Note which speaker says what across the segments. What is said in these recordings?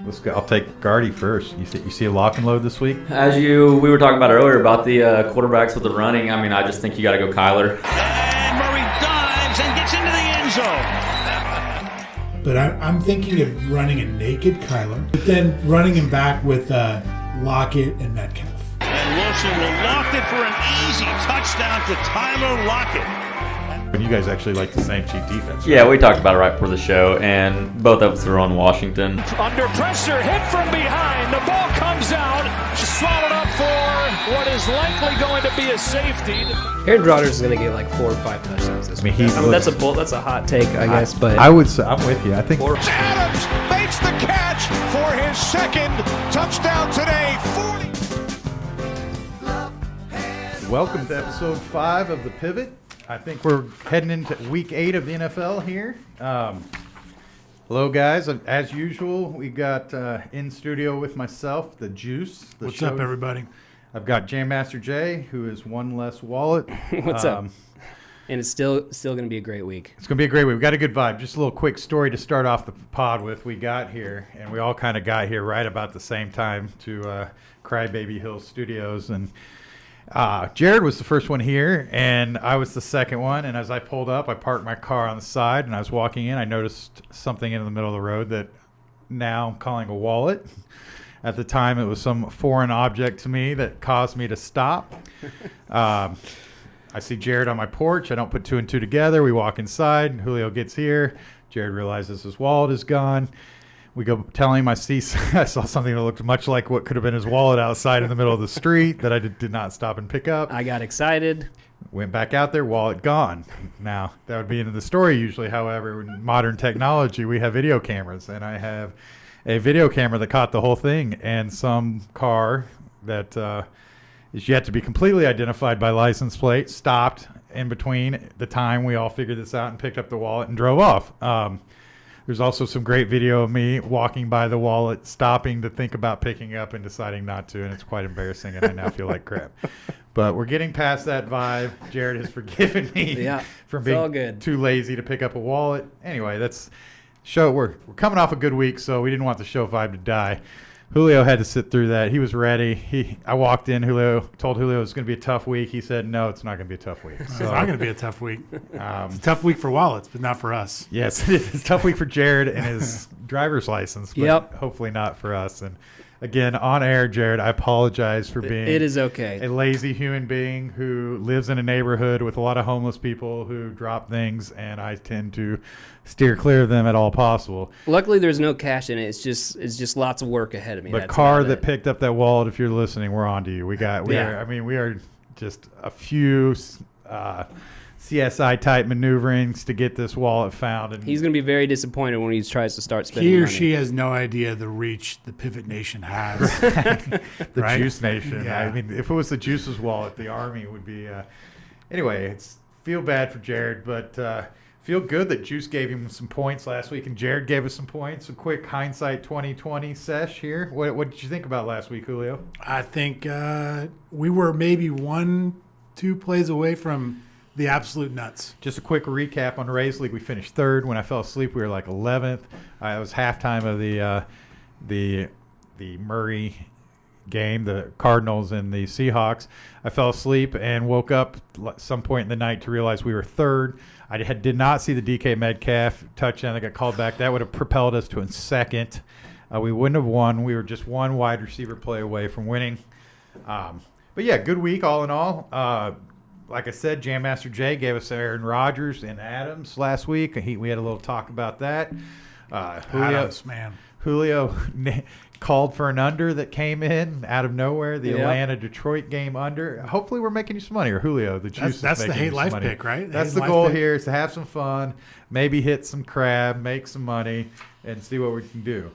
Speaker 1: Let's go. I'll take Guardy first. You see a lock and load this week?
Speaker 2: We were talking about earlier about the quarterbacks with the running. I mean, I just think you got to go Kyler.
Speaker 3: And Murray dives and gets into the end zone.
Speaker 4: But I'm thinking of running a naked Kyler, but then running him back with Lockett and Metcalf.
Speaker 3: And Wilson will loft it for an easy touchdown to Tyler Lockett.
Speaker 1: And you guys actually like the same cheap defense, right?
Speaker 2: Yeah, we talked about it right before the show, and both of us are on Washington.
Speaker 5: Under pressure, hit from behind. The ball comes out, swallowed up for what is likely going to be a safety.
Speaker 6: Aaron Rodgers is going to get like 4 or 5 touchdowns this week. That's a hot take, I guess, but
Speaker 1: I would say I'm with you. I think
Speaker 3: Adams makes the catch for his second touchdown today.
Speaker 1: welcome to episode 5 of The Pivot. I think we're heading into week 8 of the NFL here. Hello, guys. As usual, we got in studio with myself, the Juice.
Speaker 4: What's up, everybody?
Speaker 1: I've got Jam Master Jay, who is one less wallet.
Speaker 6: What's up? And it's still going to be a great week.
Speaker 1: It's going to be a great week. We've got a good vibe. Just a little quick story to start off the pod with. We got here, and we all kind of got here right about the same time to Crybaby Hill Studios. And Jared was the first one here, and I was the second one. And as I pulled up, I parked my car on the side, and I was walking in. I noticed something in the middle of the road that now I'm calling a wallet. At the time, it was some foreign object to me that caused me to stop. I see Jared on my porch. I don't put 2 and 2 together. We walk inside. Julio gets here. Jared realizes his wallet is gone. We go tell him I saw something that looked much like what could have been his wallet outside in the middle of the street that I did not stop and pick up.
Speaker 6: I got excited.
Speaker 1: Went back out there, wallet gone. Now, that would be into the story usually. However, in modern technology, we have video cameras, and I have a video camera that caught the whole thing, and some car that is yet to be completely identified by license plate stopped in between the time we all figured this out and picked up the wallet and drove off. There's also some great video of me walking by the wallet, stopping to think about picking up and deciding not to, and it's quite embarrassing, and I now feel like crap. But we're getting past that vibe. Jared has forgiven me for being too lazy to pick up a wallet. Anyway, we're coming off a good week, so we didn't want the show vibe to die. Julio had to sit through that. He was ready. I walked in. Told Julio it was going to be a tough week. He said, no, it's not going to be a tough week.
Speaker 4: So, it's not going to be a tough week. It's a tough week for wallets, but not for us.
Speaker 1: Yes, it's a tough week for Jared and his driver's license, but hopefully not for us. And again, on air, Jared, I apologize for being
Speaker 6: it is okay.
Speaker 1: A lazy human being who lives in a neighborhood with a lot of homeless people who drop things, and I tend to steer clear of them at all possible.
Speaker 6: Luckily, there's no cash in it. It's just lots of work ahead of me.
Speaker 1: The car that picked up that wallet, if you're listening, we're on to you. We are just a few CSI type maneuverings to get this wallet found. And
Speaker 6: he's going to be very disappointed when he tries to start spending
Speaker 4: money.
Speaker 6: He or
Speaker 4: she has no idea the reach the Pivot Nation has.
Speaker 1: The Juice Nation.
Speaker 4: Yeah.
Speaker 1: I mean, if it was the Juice's wallet, the Army would be. Anyway, feel bad for Jared, but feel good that Juice gave him some points last week, and Jared gave us some points. A quick hindsight 2020 sesh here. What did you think about last week, Julio?
Speaker 4: I think we were maybe 1-2 plays away from the absolute nuts.
Speaker 1: Just a quick recap on Rays League. We finished 3rd. When I fell asleep, we were like 11th. It was halftime of the Murray game, the Cardinals and the Seahawks. I fell asleep and woke up at some point in the night to realize we were 3rd. I did not see the DK Metcalf touchdown that got called back. That would have propelled us to in 2nd. We wouldn't have won. We were just one wide receiver play away from winning. But yeah, good week all in all. Like I said, Jam Master Jay gave us Aaron Rodgers and Adams last week. We had a little talk about that. Julio called for an under that came in out of nowhere. The Atlanta-Detroit game under. Hopefully we're making you some money. Or Julio, the Juice
Speaker 4: That's
Speaker 1: is
Speaker 4: the
Speaker 1: making
Speaker 4: Hate Life
Speaker 1: money.
Speaker 4: pick, right?
Speaker 1: That's the goal here, is to have some fun, maybe hit some crab, make some money, and see what we can do.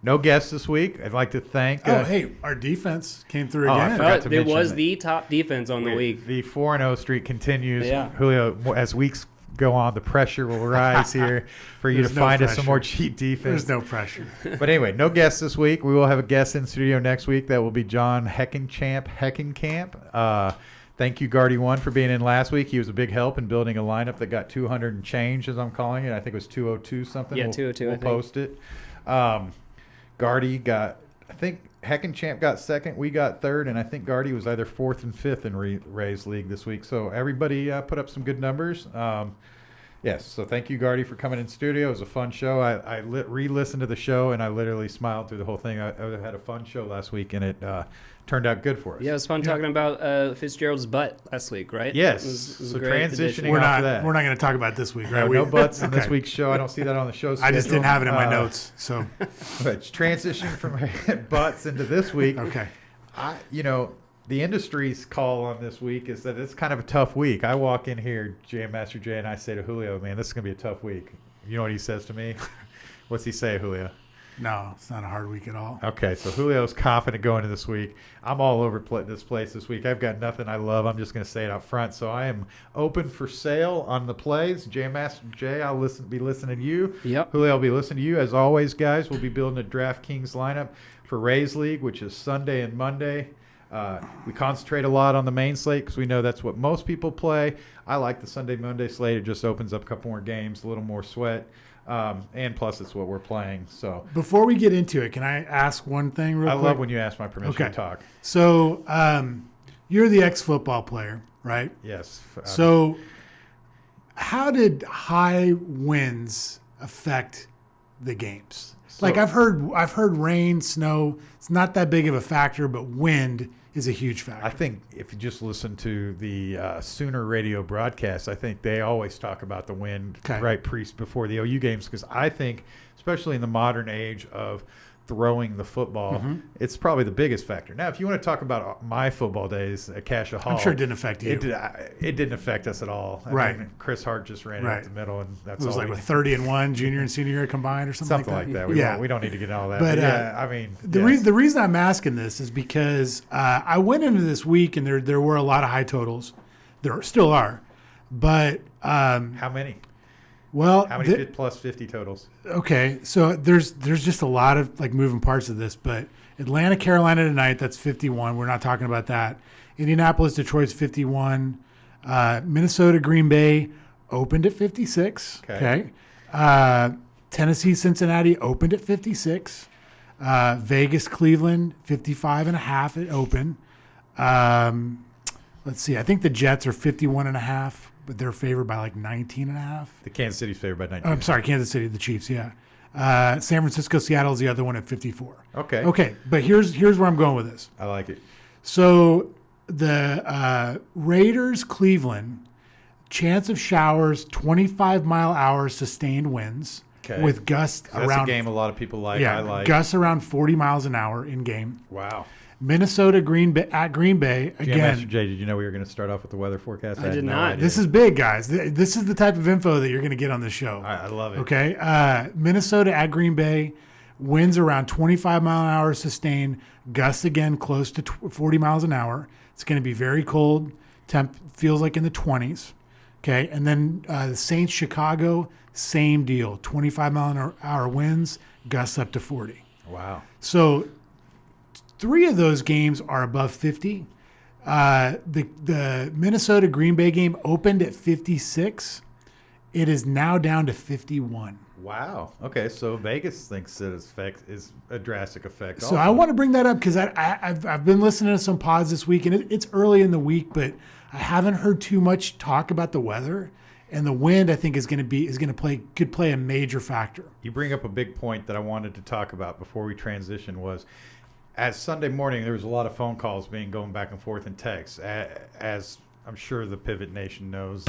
Speaker 1: No guests this week. I'd like to thank.
Speaker 4: Our defense came through again.
Speaker 6: It was the top defense on the week.
Speaker 1: The 4-0 streak continues.
Speaker 6: Yeah.
Speaker 1: Julio, as weeks go on, the pressure will rise here for you to find us some more cheap defense.
Speaker 4: There's no pressure.
Speaker 1: But anyway, no guests this week. We will have a guest in studio next week. That will be John Heckenkamp. Thank you, Guardy One, for being in last week. He was a big help in building a lineup that got 200 and change, as I'm calling it. I think it was 202 something.
Speaker 6: Yeah, 202.
Speaker 1: We'll post it. Gardy got, I think Heckenchamp got second, we got third, and I think Gardy was either fourth and fifth in Ray's league this week. So everybody put up some good numbers. Yes, so thank you, Gardy, for coming in studio. It was a fun show. I re-listened to the show, and I literally smiled through the whole thing. I had a fun show last week, and it turned out good for us.
Speaker 6: Yeah, it was fun talking about Fitzgerald's butt last week, right?
Speaker 1: Yes.
Speaker 6: It was
Speaker 1: So
Speaker 6: a great
Speaker 1: transitioning
Speaker 6: addition.
Speaker 4: We're
Speaker 1: off
Speaker 4: not
Speaker 1: that.
Speaker 4: we're not going to talk about this week, right?
Speaker 1: No butts in this
Speaker 4: Okay.
Speaker 1: week's show. I don't see that on the show schedule.
Speaker 4: I just didn't have it in my notes. So
Speaker 1: But transitioning from butts into this week,
Speaker 4: okay.
Speaker 1: The industry's call on this week is that it's kind of a tough week. I walk in here, Jam Master Jay, and I say to Julio, man, this is going to be a tough week. You know what he says to me? What's he say, Julio?
Speaker 4: No, it's not a hard week at all.
Speaker 1: Okay, so Julio's confident going into this week. I'm all over this place this week. I've got nothing I love. I'm just going to say it out front. So I am open for sale on the plays. Jam Master Jay, I'll be listening to you.
Speaker 6: Yep.
Speaker 1: Julio, I'll be listening to you. As always, guys, we'll be building a DraftKings lineup for Rays League, which is Sunday and Monday. We concentrate a lot on the main slate because we know that's what most people play. I like the Sunday-Monday slate. It just opens up a couple more games, a little more sweat. And plus, it's what we're playing. So
Speaker 4: Before we get into it, can I ask one thing real
Speaker 1: I
Speaker 4: quick?
Speaker 1: love when you ask my permission
Speaker 4: Okay.
Speaker 1: to talk.
Speaker 4: So you're the ex-football player, right?
Speaker 1: Yes.
Speaker 4: So how did high winds affect the games? Like I've heard rain, snow, it's not that big of a factor, but wind is a huge factor.
Speaker 1: I think if you just listen to the Sooner radio broadcast, I think they always talk about the wind right before the OU games because I think, especially in the modern age of throwing the football, it's probably the biggest factor. Now, if you want to talk about my football days at Cassia Hall,
Speaker 4: I'm sure it didn't affect you.
Speaker 1: It didn't affect us at all. I mean, Chris Hart just ran it up the middle, and that's
Speaker 4: it was
Speaker 1: all.
Speaker 4: like with 30-1 junior and senior year combined or something
Speaker 1: like that. We don't need to get into all that.
Speaker 4: But
Speaker 1: yeah, I mean,
Speaker 4: the reason I'm asking this is because I went into this week and there were a lot of high totals. There still are, but
Speaker 1: how many?
Speaker 4: Well,
Speaker 1: how many plus 50 totals?
Speaker 4: Okay, so there's just a lot of like moving parts of this, but Atlanta, Carolina tonight, that's 51. We're not talking about that. Indianapolis, Detroit's 51. Minnesota, Green Bay opened at 56. Okay. Tennessee, Cincinnati opened at 56. Vegas, Cleveland, 55.5 at open. Let's see. I think the Jets are 51.5. But they're favored by like 19.5.
Speaker 1: The Kansas City's favored by 19.
Speaker 4: I'm sorry, Kansas City, the Chiefs, yeah. San Francisco, Seattle's the other one at 54.
Speaker 1: Okay.
Speaker 4: Okay, but here's where I'm going with this.
Speaker 1: I like it.
Speaker 4: So the Raiders, Cleveland, chance of showers, 25-mile-hour sustained winds with gusts
Speaker 1: that's
Speaker 4: around.
Speaker 1: That's a game a lot of people like.
Speaker 4: Yeah,
Speaker 1: I like.
Speaker 4: gusts around 40 miles an hour in game.
Speaker 1: Wow.
Speaker 4: Minnesota, Green Bay again.
Speaker 1: Master Jay, did you know we were going to start off with the weather forecast?
Speaker 6: I did
Speaker 1: no
Speaker 6: not.
Speaker 1: idea.
Speaker 4: This is big, guys. This is the type of info that you're going to get on this show.
Speaker 1: I love it.
Speaker 4: Okay. Minnesota at Green Bay, winds around 25 mile an hour sustained, gusts again close to 40 miles an hour. It's going to be very cold. Temp feels like in the 20s. Okay. And then the Saints, Chicago, same deal. 25 mile an hour winds, gusts up to 40.
Speaker 1: Wow.
Speaker 4: So 3 of those games are above 50. The Minnesota Green Bay game opened at 56. It is now down to 51.
Speaker 1: Wow. Okay, so Vegas thinks that is a drastic effect.
Speaker 4: So I want to bring that up because I've been listening to some pods this week, and it's early in the week, but I haven't heard too much talk about the weather. And the wind, I think, could play a major factor.
Speaker 1: You bring up a big point that I wanted to talk about before we transition was, as Sunday morning, there was a lot of phone calls going back and forth in text. As I'm sure the Pivot Nation knows,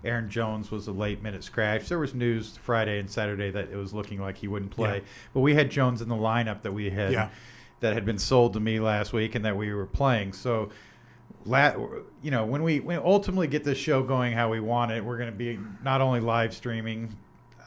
Speaker 1: Aaron Jones was a late-minute scratch. There was news Friday and Saturday that it was looking like he wouldn't play. Yeah. But we had Jones in the lineup that we had that had been sold to me last week and that we were playing. So, when we ultimately get this show going how we want it, we're going to be not only live streaming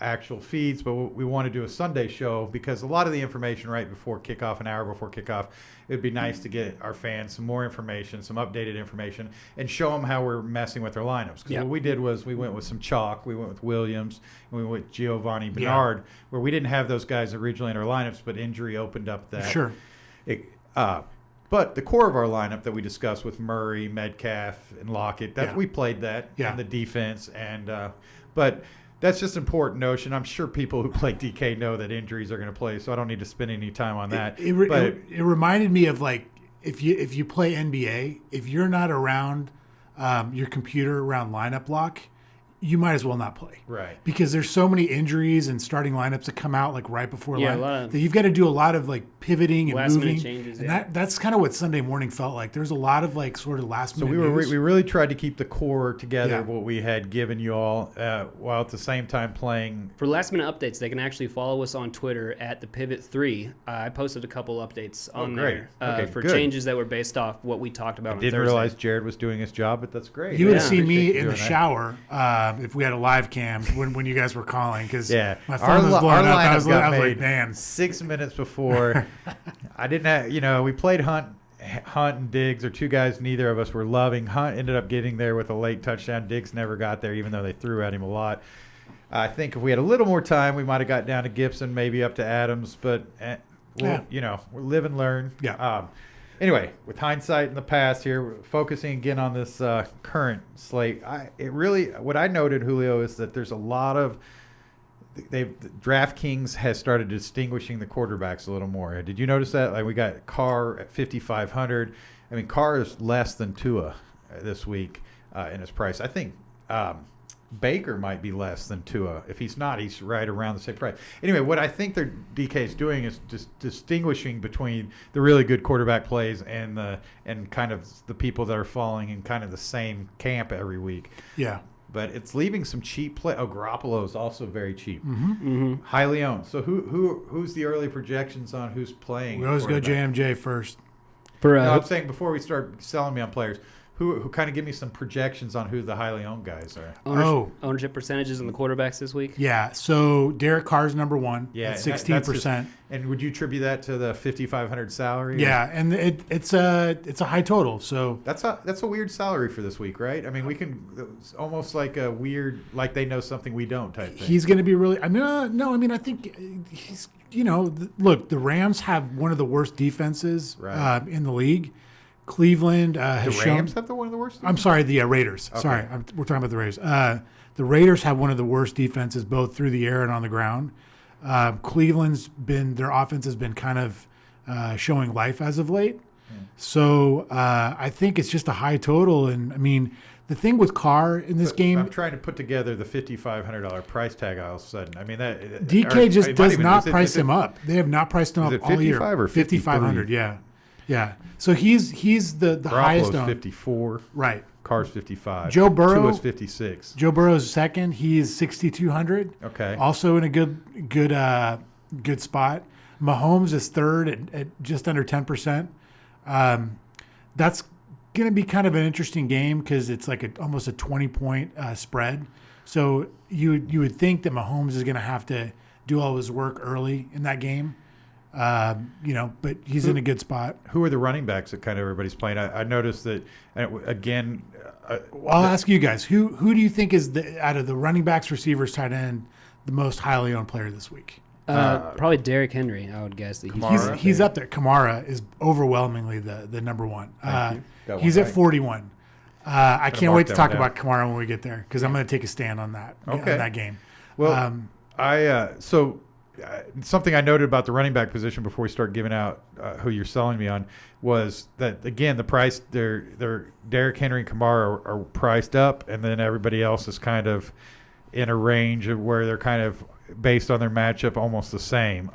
Speaker 1: actual feeds, but we want to do a Sunday show because a lot of the information right before kickoff, an hour before kickoff, it would be nice to get our fans some more information, some updated information, and show them how we're messing with their lineups. Because what we did was we went with some chalk, we went with Williams, and we went with Giovanni Bernard, where we didn't have those guys originally in our lineups, but injury opened up that.
Speaker 4: Sure.
Speaker 1: But the core of our lineup that we discussed with Murray, Metcalf, and Lockett, we played that in the defense, and but That's just an important notion. I'm sure people who play DK know that injuries are going to play, so I don't need to spend any time on that.
Speaker 4: It reminded me of like if you play NBA, if you're not around your computer around lineup lock, you might as well not play.
Speaker 1: Right.
Speaker 4: Because there's so many injuries and starting lineups that come out like right before
Speaker 6: that
Speaker 4: you've got to do a lot of like pivoting and
Speaker 6: last
Speaker 4: moving.
Speaker 6: minute changes,
Speaker 4: and
Speaker 6: yeah.
Speaker 4: that's kind of what Sunday morning felt like. There's a lot of like sort of last minute
Speaker 1: we really tried to keep the core together,
Speaker 4: Yeah.
Speaker 1: what we had given you all, while at the same time playing.
Speaker 6: For last minute updates, they can actually follow us on Twitter at the Pivot 3. I posted a couple updates on
Speaker 1: great.
Speaker 6: there
Speaker 1: Okay,
Speaker 6: for
Speaker 1: good.
Speaker 6: changes that were based off what we talked about on
Speaker 1: Didn't
Speaker 6: Thursday.
Speaker 1: realize Jared was doing his job, but that's great.
Speaker 4: You would have
Speaker 6: Yeah.
Speaker 4: seen me
Speaker 1: Appreciate you
Speaker 4: in the
Speaker 1: doing that.
Speaker 4: shower if we had a live cam when you guys were calling because
Speaker 1: Yeah,
Speaker 4: my phone was blowing up. I was
Speaker 1: got
Speaker 4: like,
Speaker 1: made
Speaker 4: man.
Speaker 1: 6 minutes before. I didn't have, we played Hunt and Diggs are two guys neither of us were loving. Hunt ended up getting there with a late touchdown. Diggs never got there, even though they threw at him a lot. I think if we had a little more time, we might have got down to Gibson, maybe up to Adams. But we'll live and learn.
Speaker 4: Yeah.
Speaker 1: Anyway, with hindsight in the past here, we're focusing again on this current slate. What I noted, Julio, is that there's a lot of DraftKings has started distinguishing the quarterbacks a little more. Did you notice that? Like we got Carr at 5,500. I mean, Carr is less than Tua this week in his price. I think Baker might be less than Tua. If he's not, he's right around the same price. Anyway, what I think DK is doing is just distinguishing between the really good quarterback plays and kind of the people that are falling in kind of the same camp every week.
Speaker 4: Yeah.
Speaker 1: But it's leaving some cheap play. Oh, Garoppolo is also very cheap,
Speaker 4: Highly
Speaker 1: owned. So who's the early projections on who's playing?
Speaker 4: We always go
Speaker 1: quarterback?
Speaker 4: JMJ first.
Speaker 6: For
Speaker 1: No, I'm saying before we start selling me on players, who kind of give me some projections on who the highly owned guys are.
Speaker 6: ownership percentages in the quarterbacks this week.
Speaker 4: Yeah. So Derek Carr's number one
Speaker 1: Yeah,
Speaker 4: at
Speaker 1: that's
Speaker 4: 16%.
Speaker 1: And would you attribute that to the 5,500 salary?
Speaker 4: Yeah, and it's a high total. So
Speaker 1: That's a weird salary for this week, right? I mean, we can it's almost like a weird, like they know something we don't type thing.
Speaker 4: he's going to be really. I mean, no. I mean, I think he's. Look, the Rams have one of the worst defenses
Speaker 1: Right.
Speaker 4: in the league. Cleveland has
Speaker 1: the
Speaker 4: shown.
Speaker 1: Rams have one of the worst.
Speaker 4: I'm sorry, the Raiders.
Speaker 1: Okay.
Speaker 4: Sorry, we're talking about the Raiders. The Raiders have one of the worst defenses, both through the air and on the ground. Their offense has been kind of showing life as of late. So I think it's just a high total. And I mean, the thing with Carr in this game,
Speaker 1: I'm trying to put together the $5,500 price tag all of a sudden. I mean, that
Speaker 4: DK just does not price him up. They have not priced him
Speaker 1: is
Speaker 4: up
Speaker 1: it
Speaker 4: all year.
Speaker 1: 55 or
Speaker 4: 5,500, yeah. Yeah. So he's the highest
Speaker 1: Garoppolo's
Speaker 4: owned.
Speaker 1: 54.
Speaker 4: Right.
Speaker 1: Carr's 55.
Speaker 4: Joe Burrow-
Speaker 1: Tua's 56.
Speaker 4: Joe Burrow's second. He is 6,200.
Speaker 1: Okay.
Speaker 4: Also in a good spot. Mahomes is third at just under 10%. That's going to be kind of an interesting game because it's like almost a 20-point spread. So you would think that Mahomes is going to have to do all his work early in that game. But he's in a good spot.
Speaker 1: Who are the running backs that kind of everybody's playing? I noticed that, again.
Speaker 4: I'll ask you guys, who do you think is out of the running backs, receivers, tight end, the most highly owned player this week?
Speaker 6: Probably Derrick Henry, I would guess. That
Speaker 1: Kamara.
Speaker 4: He's up there. Kamara is overwhelmingly the number one.
Speaker 1: Thank you.
Speaker 4: He's at 41. I can't
Speaker 1: mark
Speaker 4: wait to
Speaker 1: that
Speaker 4: talk
Speaker 1: one
Speaker 4: about Kamara when we get there because I'm going to take a stand on that
Speaker 1: Okay.
Speaker 4: on that game.
Speaker 1: Well, something I noted about the running back position before we start giving out who you're selling me on was that, again, the price, they're Derrick Henry and Kamara are priced up, and then everybody else is kind of in a range of where they're kind of based on their matchup almost the same.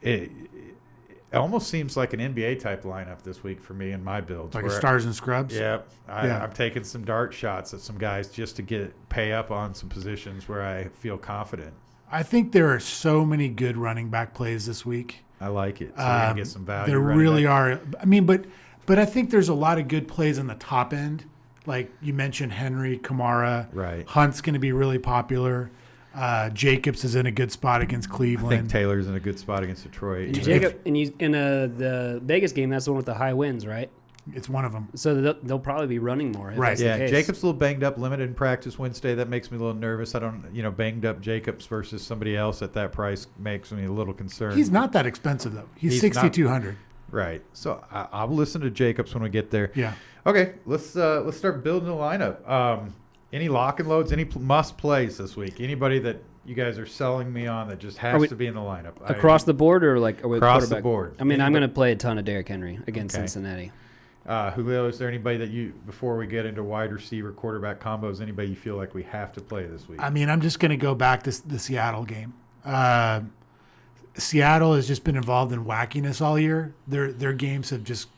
Speaker 1: It almost seems like an NBA type lineup this week for me in my builds.
Speaker 4: Like a stars and scrubs.
Speaker 1: Yeah,
Speaker 4: Yeah.
Speaker 1: I'm taking some dart shots at some guys just to pay up on some positions where I feel confident.
Speaker 4: I think there are so many good running back plays this week.
Speaker 1: I like it. So we can get some value.
Speaker 4: There
Speaker 1: running
Speaker 4: really
Speaker 1: back.
Speaker 4: are. I mean, but I think there's a lot of good plays on the top end. Like you mentioned, Henry, Kamara.
Speaker 1: Right.
Speaker 4: Hunt's going to be really popular. Jacobs is in a good spot against
Speaker 1: I
Speaker 4: Cleveland.
Speaker 1: think Taylor's in a good spot against Detroit.
Speaker 6: in the Vegas game, that's the one with the high wins, right?
Speaker 4: It's one of them.
Speaker 6: So they'll probably be running more. If
Speaker 4: Right.
Speaker 6: That's
Speaker 1: Yeah,
Speaker 6: the case.
Speaker 1: Jacobs a little banged up, limited in practice Wednesday. That makes me a little nervous. I don't, banged up Jacobs versus somebody else at that price makes me a little concerned.
Speaker 4: He's not that expensive though. He's
Speaker 1: He's not-
Speaker 4: 6,200.
Speaker 1: Right. So I'll listen to Jacobs when we get there.
Speaker 4: Yeah.
Speaker 1: Okay, let's start building the lineup. Any lock and loads, any must plays this week? Anybody that you guys are selling me on that just has to be in the lineup?
Speaker 6: Across the board or like
Speaker 1: across the board?
Speaker 6: I mean, I'm going to play a ton of Derrick Henry against Cincinnati.
Speaker 1: Julio, is there anybody that you, before we get into wide receiver, quarterback combos, anybody you feel like we have to play this week?
Speaker 4: I mean, I'm just going to go back to the Seattle game. Seattle has just been involved in wackiness all year. Their games have just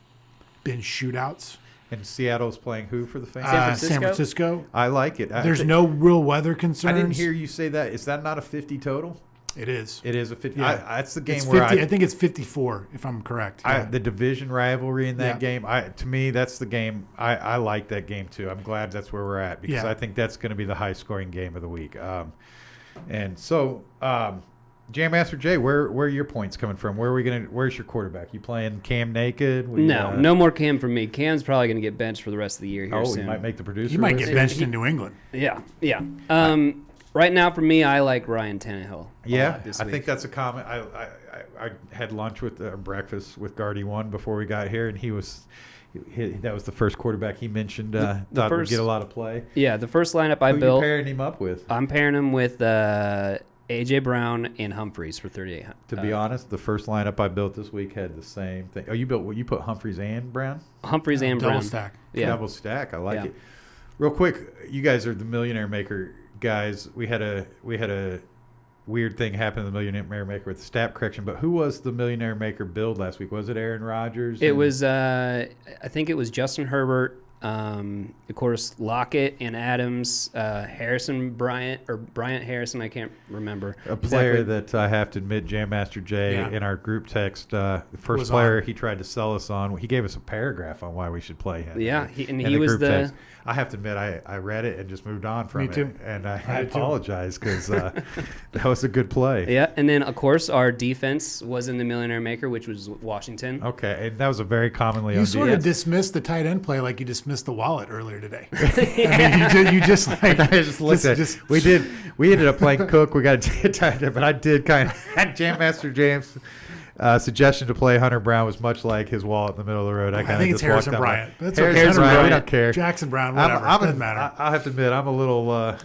Speaker 4: been shootouts.
Speaker 1: And Seattle's playing who for the fans?
Speaker 4: San Francisco.
Speaker 1: I like it.
Speaker 4: There's no real weather concerns.
Speaker 1: I didn't hear you say that. Is that not a 50 total?
Speaker 4: It is.
Speaker 1: It is a 50.
Speaker 4: Yeah.
Speaker 1: That's the game
Speaker 4: It's
Speaker 1: where
Speaker 4: 50, I think it's 54, if I'm correct. Yeah.
Speaker 1: the division rivalry in that game, to me, that's the game. I like that game, too. I'm glad that's where we're at because I think that's going to be the high-scoring game of the week. And so, Jam Master Jay, where are your points coming from? Where's your quarterback? You playing Cam naked?
Speaker 6: No more Cam for me. Cam's probably going to get benched for the rest of the year here soon.
Speaker 1: He might make the producer.
Speaker 4: He might get benched in New England.
Speaker 6: Yeah. Right now, for me, I like Ryan Tannehill.
Speaker 1: Yeah, I think that's a comment. I had lunch with breakfast with Guardy One before we got here, and that was the first quarterback he mentioned. Thought would get a lot of play.
Speaker 6: Yeah, the first lineup I
Speaker 1: built. Who are you pairing him up with?
Speaker 6: I'm pairing him with A.J. Brown and Humphreys for 3,800.
Speaker 1: To be honest, the first lineup I built this week had the same thing. Oh, you put Humphreys and Brown?
Speaker 6: Humphreys and Brown.
Speaker 4: Double stack.
Speaker 6: Yeah.
Speaker 1: Double stack. I like it. Real quick, you guys are the Millionaire Maker guys. We had a weird thing happen in the Millionaire Maker with the stat correction, but who was the Millionaire Maker build last week? Was it Aaron Rodgers?
Speaker 6: It was I think it was Justin Herbert, of course Lockett and Adams, Bryant Harrison, I can't remember.
Speaker 1: A player that I have to admit, Jam Master Jay, in our group text, the first player he tried to sell us on, he gave us a paragraph on why we should play him.
Speaker 6: Yeah, he was the
Speaker 1: text. I have to admit, I read it and just moved on from it. And I apologize because that was a good play.
Speaker 6: Yeah, and then, of course, our defense was in the Millionaire Maker, which was Washington.
Speaker 1: Okay, and that was we
Speaker 4: sort of dismissed the tight end play like you dismissed the wallet earlier today. I mean, you just like
Speaker 1: I just looked at it. We ended up playing Cook. We got a tight end, but I did kind of Jam Master James. Suggestion to play Hunter Brown was much like his wall in the middle of the road.
Speaker 4: I think it's Harrison Bryant. That's
Speaker 1: okay. Harrison Bryant. We don't care.
Speaker 4: Jackson Brown, whatever. Doesn't matter.
Speaker 1: I have to admit, I'm a little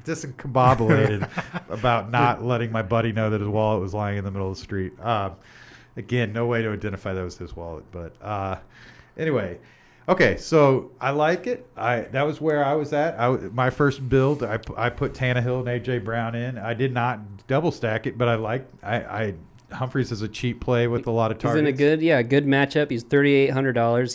Speaker 1: discombobulated about not letting my buddy know that his wallet was lying in the middle of the street. Again, no way to identify that was his wallet. But anyway, okay, so I like it. That was where I was at. My first build, I put Tannehill and A.J. Brown in. I did not double stack it, but I Humphreys is a cheap play with a lot of targets.
Speaker 6: He's in a good matchup. He's $3,800.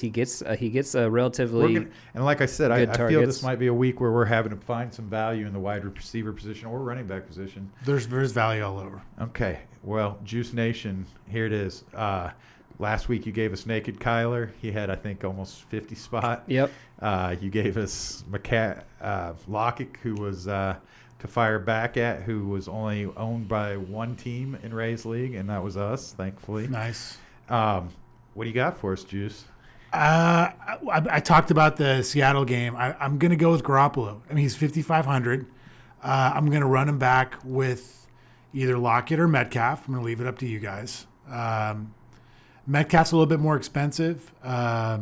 Speaker 6: He gets a relatively
Speaker 1: and like I said, I feel this might be a week where we're having to find some value in the wide receiver position or running back position.
Speaker 4: There's value all over.
Speaker 1: Okay, well, Juice Nation, here it is. Last week you gave us Naked Kyler. He had, I think, almost 50 spot.
Speaker 6: Yep.
Speaker 1: You gave us Lockett, who was to fire back at, who was only owned by one team in Ray's league, and that was us, thankfully.
Speaker 4: Nice.
Speaker 1: What do you got for us, Juice?
Speaker 4: I talked about the Seattle game. I'm going to go with Garoppolo. I mean, he's 5,500. I'm going to run him back with either Lockett or Metcalf. I'm going to leave it up to you guys. Metcalf's a little bit more expensive. I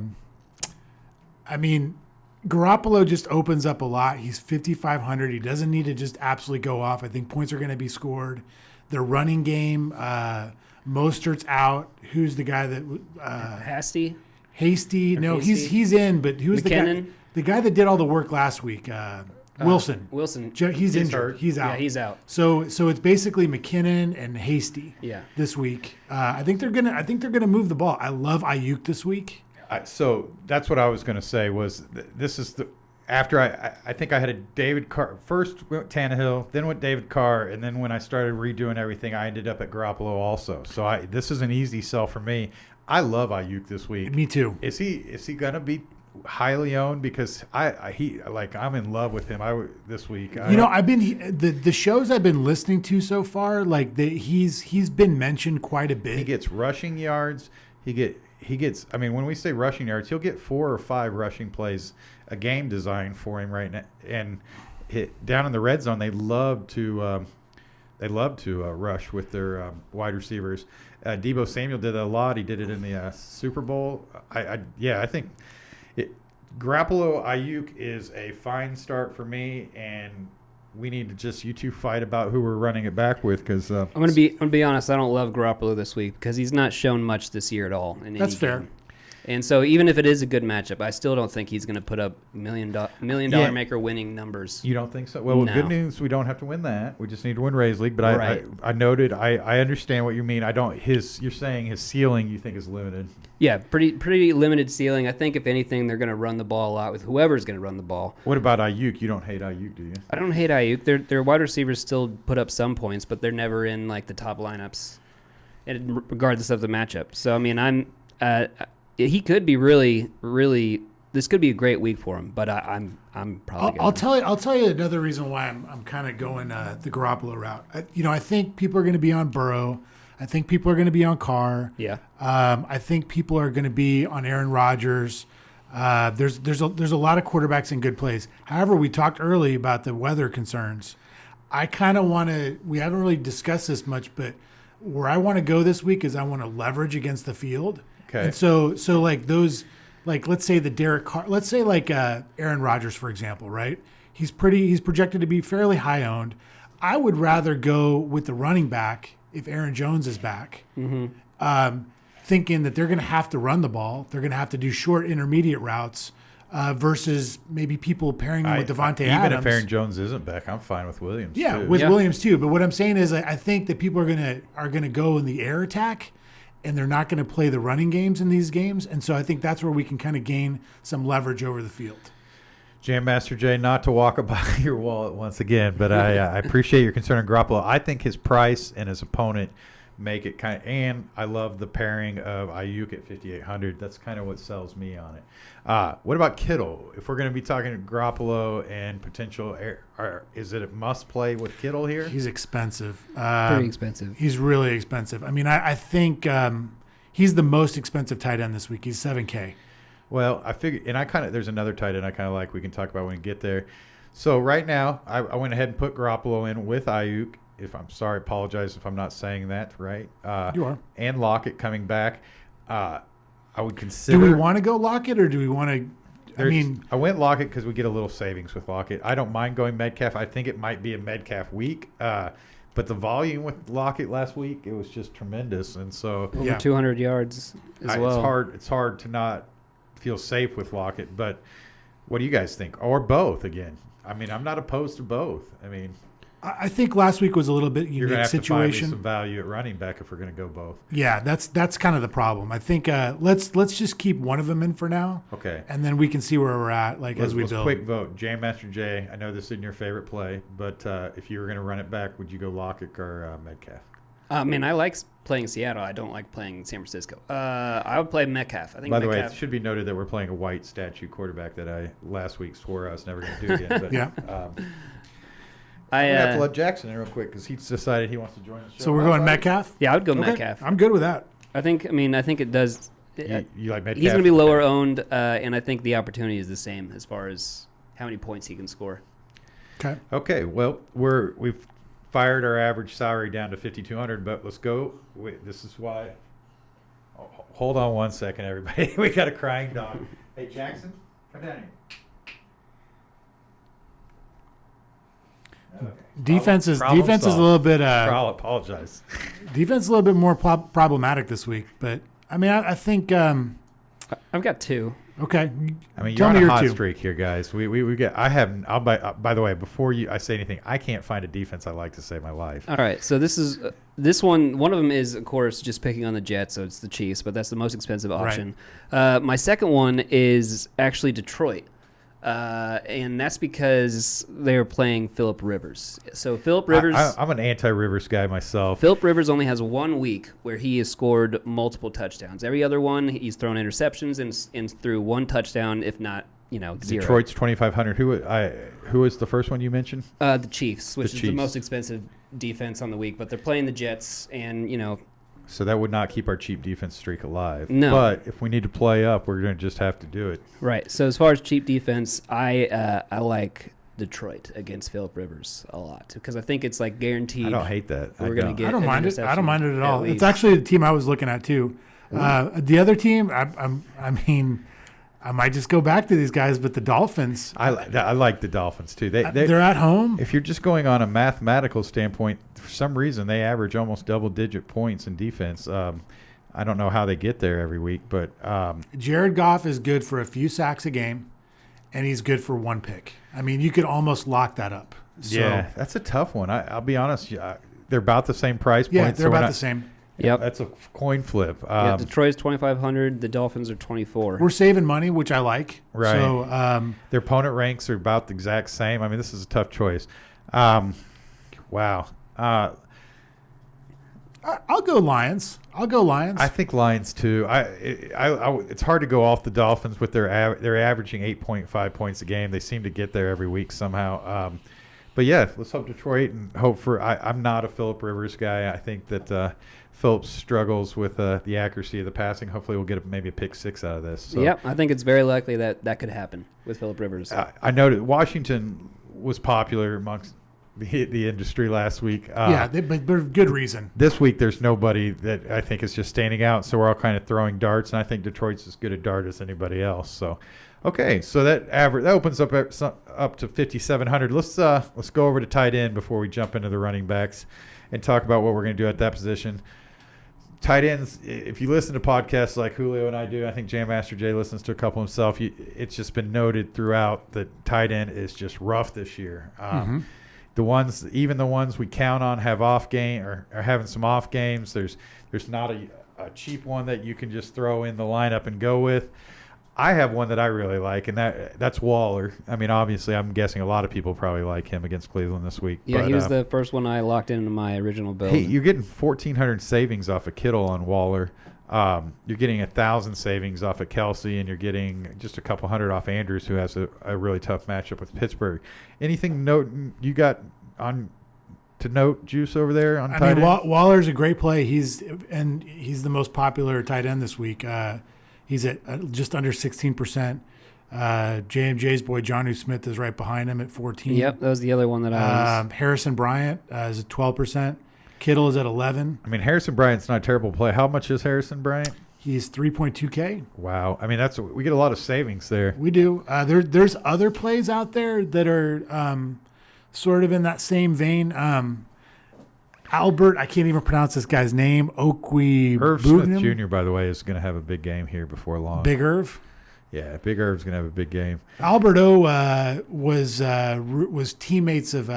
Speaker 4: mean, Garoppolo just opens up a lot. He's 5,500. He doesn't need to just absolutely go off. I think points are going to be scored. The running game, Mostert's out. Who's the guy that
Speaker 6: Hasty?
Speaker 4: No, he's in. But who's
Speaker 6: McKinnon?
Speaker 4: The guy that did all the work last week? Wilson. He's injured. He's out.
Speaker 6: Yeah, he's out.
Speaker 4: So it's basically McKinnon and Hasty.
Speaker 6: Yeah.
Speaker 4: This week, I think they're gonna move the ball. I love Ayuk this week.
Speaker 1: So that's what I was going to say was this is after I think I had a David Carr. First went Tannehill, then went David Carr, and then when I started redoing everything, I ended up at Garoppolo also. So this is an easy sell for me. I love Ayuk this week.
Speaker 4: Me too.
Speaker 1: Is he going to be highly owned? Because I'm in love with him this week.
Speaker 4: I've been the shows I've been listening to so far, he's been mentioned quite a bit.
Speaker 1: He gets rushing yards. He gets. I mean, when we say rushing yards, he'll get 4 or 5 rushing plays a game designed for him right now. And down in the red zone, they love to rush with their wide receivers. Deebo Samuel did that a lot. He did it in the Super Bowl. I think Garoppolo Ayuk is a fine start for me, and we need to just you two fight about who we're running it back with because
Speaker 6: I'm gonna be honest. I don't love Garoppolo this week because he's not shown much this year at all. In
Speaker 4: That's
Speaker 6: any
Speaker 4: fair.
Speaker 6: game. And so even if it is a good matchup, I still don't think he's going to put up million dollar maker winning numbers.
Speaker 1: You don't think so? Well,
Speaker 6: No.
Speaker 1: good news, we don't have to win that. We just need to win Rays League. But
Speaker 6: Right.
Speaker 1: I noted, I understand what you mean. I don't. You're saying his ceiling you think is limited.
Speaker 6: Yeah, pretty limited ceiling. I think if anything, they're going to run the ball a lot with whoever's going to run the ball.
Speaker 1: What about Ayuk? You don't hate Ayuk, do you?
Speaker 6: I don't hate Ayuk. Their wide receivers still put up some points, but they're never in like the top lineups, and regardless of the matchup. So I mean, he could be really. This could be a great week for him, but I'm probably.
Speaker 4: I'll tell you another reason why I'm kind of going the Garoppolo route. I think people are going to be on Burrow. I think people are going to be on Carr.
Speaker 6: Yeah.
Speaker 4: I think people are going to be on Aaron Rodgers. There's a lot of quarterbacks in good place. However, we talked early about the weather concerns. I kind of want to. We haven't really discussed this much, but where I want to go this week is I want to leverage against the field.
Speaker 1: Okay.
Speaker 4: And so like those, like let's say the Derek Carr, let's say like Aaron Rodgers, for example, right? He's projected to be fairly high owned. I would rather go with the running back if Aaron Jones is back, thinking that they're going to have to run the ball. They're going to have to do short intermediate routes versus maybe people pairing him with Devontae Adams.
Speaker 1: Even if Aaron Jones isn't back, I'm fine with Williams.
Speaker 4: Yeah,
Speaker 1: too.
Speaker 4: with Williams too. But what I'm saying is, I think that people are gonna go in the air attack, and they're not going to play the running games in these games. And so I think that's where we can kind of gain some leverage over the field.
Speaker 1: Jam Master Jay, not to walk by your wallet once again, but I appreciate your concern on Garoppolo. I think his price and his opponent make it kind of, and I love the pairing of Ayuk at 5,800. That's kind of what sells me on it. What about Kittle? If we're going to be talking Garoppolo and potential, is it a must play with Kittle here?
Speaker 4: He's expensive.
Speaker 6: Pretty expensive.
Speaker 4: He's really expensive. I mean, I think he's the most expensive tight end this week. He's $7K.
Speaker 1: Well, I figure, and there's another tight end I kind of like. We can talk about when we get there. So right now, I went ahead and put Garoppolo in with Ayuk. Apologize if I'm not saying that right.
Speaker 4: You are.
Speaker 1: And Lockett coming back. I would consider.
Speaker 4: Do we want to go Lockett or do we want to?
Speaker 1: I went Lockett because we get a little savings with Lockett. I don't mind going Metcalf. I think it might be a Metcalf week. But the volume with Lockett last week, it was just tremendous. And so
Speaker 6: Over 200 yards as well.
Speaker 1: It's hard to not feel safe with Lockett. But what do you guys think? Or both again? I mean, I'm not opposed to both. I mean,
Speaker 4: I think last week was a little bit
Speaker 1: you're going
Speaker 4: unique
Speaker 1: to have to find me
Speaker 4: situation.
Speaker 1: some value at running back if we're going to go both.
Speaker 4: Yeah, that's kind of the problem. I think let's just keep one of them in for now.
Speaker 1: Okay.
Speaker 4: And then we can see where we're at as we
Speaker 1: let's
Speaker 4: build.
Speaker 1: Quick vote. Jam Master J, I know this isn't your favorite play, but if you were going to run it back, would you go Lockett or Metcalf?
Speaker 6: Man, I like playing Seattle. I don't like playing San Francisco. I would play Metcalf. I think.
Speaker 1: By the way,
Speaker 6: Metcalf,
Speaker 1: it should be noted that we're playing a white statue quarterback that I last week swore I was never going to do again. But,
Speaker 4: Yeah.
Speaker 1: I have to let Jackson in real quick because he's decided he wants to join the show.
Speaker 4: So we're going Metcalf?
Speaker 6: Yeah, I would go
Speaker 4: Okay,
Speaker 6: Metcalf.
Speaker 4: I'm good with that.
Speaker 6: I think it does.
Speaker 1: You like Metcalf?
Speaker 6: He's going to be lower owned, and I think the opportunity is the same as far as how many points he can score.
Speaker 4: Okay.
Speaker 1: Okay, well, we've fired our average salary down to 5,200, but let's go. Wait, this is why. Oh, hold on one second, everybody. We got a crying dog. Hey, Jackson, come down here. Okay.
Speaker 4: Defense is a
Speaker 1: Problem
Speaker 4: little bit
Speaker 1: I'll apologize.
Speaker 4: defense is a little bit more problematic this week, but I mean I think
Speaker 6: I've got two.
Speaker 4: okay.
Speaker 1: I mean,
Speaker 4: Tell
Speaker 1: you're on
Speaker 4: me
Speaker 1: a
Speaker 4: your
Speaker 1: hot
Speaker 4: two.
Speaker 1: streak here, guys. We get. I have. I'll by the way, before I say anything, I can't find a defense I like to save my life.
Speaker 6: All right, so this one. One of them is, of course, just picking on the Jets, so it's the Chiefs, but that's the most expensive option. My second one is actually Detroit, and that's because they're playing Phillip Rivers. So Phillip Rivers.
Speaker 1: I'm an anti-Rivers guy myself.
Speaker 6: Phillip Rivers only has 1 week where he has scored multiple touchdowns. Every other one, he's thrown interceptions and threw 1 touchdown, if not, zero.
Speaker 1: Detroit's 2,500. Who is the first one you mentioned?
Speaker 6: The Chiefs, which is the
Speaker 1: Chiefs.
Speaker 6: most expensive defense on the week, but they're playing the Jets, and
Speaker 1: So that would not keep our cheap defense streak alive.
Speaker 6: No.
Speaker 1: But if we need to play up, we're going to just have to do it.
Speaker 6: right. So as far as cheap defense, I like Detroit against Phillip Rivers a lot because I think it's like guaranteed.
Speaker 1: I don't hate that.
Speaker 6: We're going to get.
Speaker 4: I don't
Speaker 6: an
Speaker 4: mind it. I
Speaker 6: interception
Speaker 4: don't mind it at all. It's
Speaker 6: least.
Speaker 4: actually the team I was looking at too. The other team, I I might just go back to these guys, but the Dolphins,
Speaker 1: I like the Dolphins too.
Speaker 4: they're at home.
Speaker 1: If you're just going on a mathematical standpoint, for some reason they average almost double-digit points in defense. I don't know how they get there every week, but
Speaker 4: Jared Goff is good for a few sacks a game, and he's good for one pick. I mean, you could almost lock that up. So,
Speaker 1: yeah, that's a tough one. I'll be honest. They're about the same price point.
Speaker 4: yeah, they're
Speaker 1: so
Speaker 4: about the same.
Speaker 6: Yep.
Speaker 1: That's a coin flip.
Speaker 6: Yeah, Detroit's 2,500. The Dolphins are 24.
Speaker 4: We're saving money, which I like.
Speaker 1: Right.
Speaker 4: So,
Speaker 1: their opponent ranks are about the exact same. I mean, this is a tough choice. Wow.
Speaker 4: I'll go Lions.
Speaker 1: I think Lions too. It's hard to go off the Dolphins with they're averaging 8.5 points a game. They seem to get there every week somehow. But yeah, let's hope Detroit and hope for. I'm not a Phillip Rivers guy. I think that Phillips struggles with the accuracy of the passing. Hopefully, we'll get maybe a pick six out of this. So,
Speaker 6: Yep, I think it's very likely that could happen with Phillip Rivers.
Speaker 1: I noted Washington was popular amongst the industry last week.
Speaker 4: but for good reason.
Speaker 1: This week, there's nobody that I think is just standing out. So we're all kind of throwing darts, and I think Detroit's as good a dart as anybody else. So, okay, so that opens up to 5,700. Let's go over to tight end before we jump into the running backs and talk about what we're going to do at that position. Tight ends, if you listen to podcasts like Julio and I do, I think Jam Master Jay listens to a couple himself. It's just been noted throughout that tight end is just rough this year. Even the ones we count on have off game or are having some off games. There's not a cheap one that you can just throw in the lineup and go with. I have one that I really like, and that's Waller. I mean, obviously, I'm guessing a lot of people probably like him against Cleveland this week.
Speaker 6: Yeah,
Speaker 1: but,
Speaker 6: he was the first one I locked into my original build.
Speaker 1: Hey, you're getting 1,400 savings off of Kittle on Waller. You're getting 1,000 savings off of Kelsey, and you're getting just a couple hundred off Andrews, who has a really tough matchup with Pittsburgh. Anything you got on to note, Juice, over there on tight end?
Speaker 4: Waller's a great play. He's the most popular tight end this week. He's at just under 16%. J&J's boy Jonnu Smith is right behind him at 14.
Speaker 6: Yep, that was the other one that I was.
Speaker 4: Harrison Bryant is at 12%. Kittle is at 11.
Speaker 1: I mean, Harrison Bryant's not a terrible play. How much is Harrison Bryant?
Speaker 4: He's 3.2K.
Speaker 1: Wow. I mean, we get a lot of savings there.
Speaker 4: We do. There's other plays out there that are sort of in that same vein. Albert, I can't even pronounce this guy's name.
Speaker 1: Irv Smith Jr., by the way, is going to have a big game here before long.
Speaker 4: Big Irv?
Speaker 1: Yeah, Big Irv's going to have a big game.
Speaker 4: Albert O was teammates of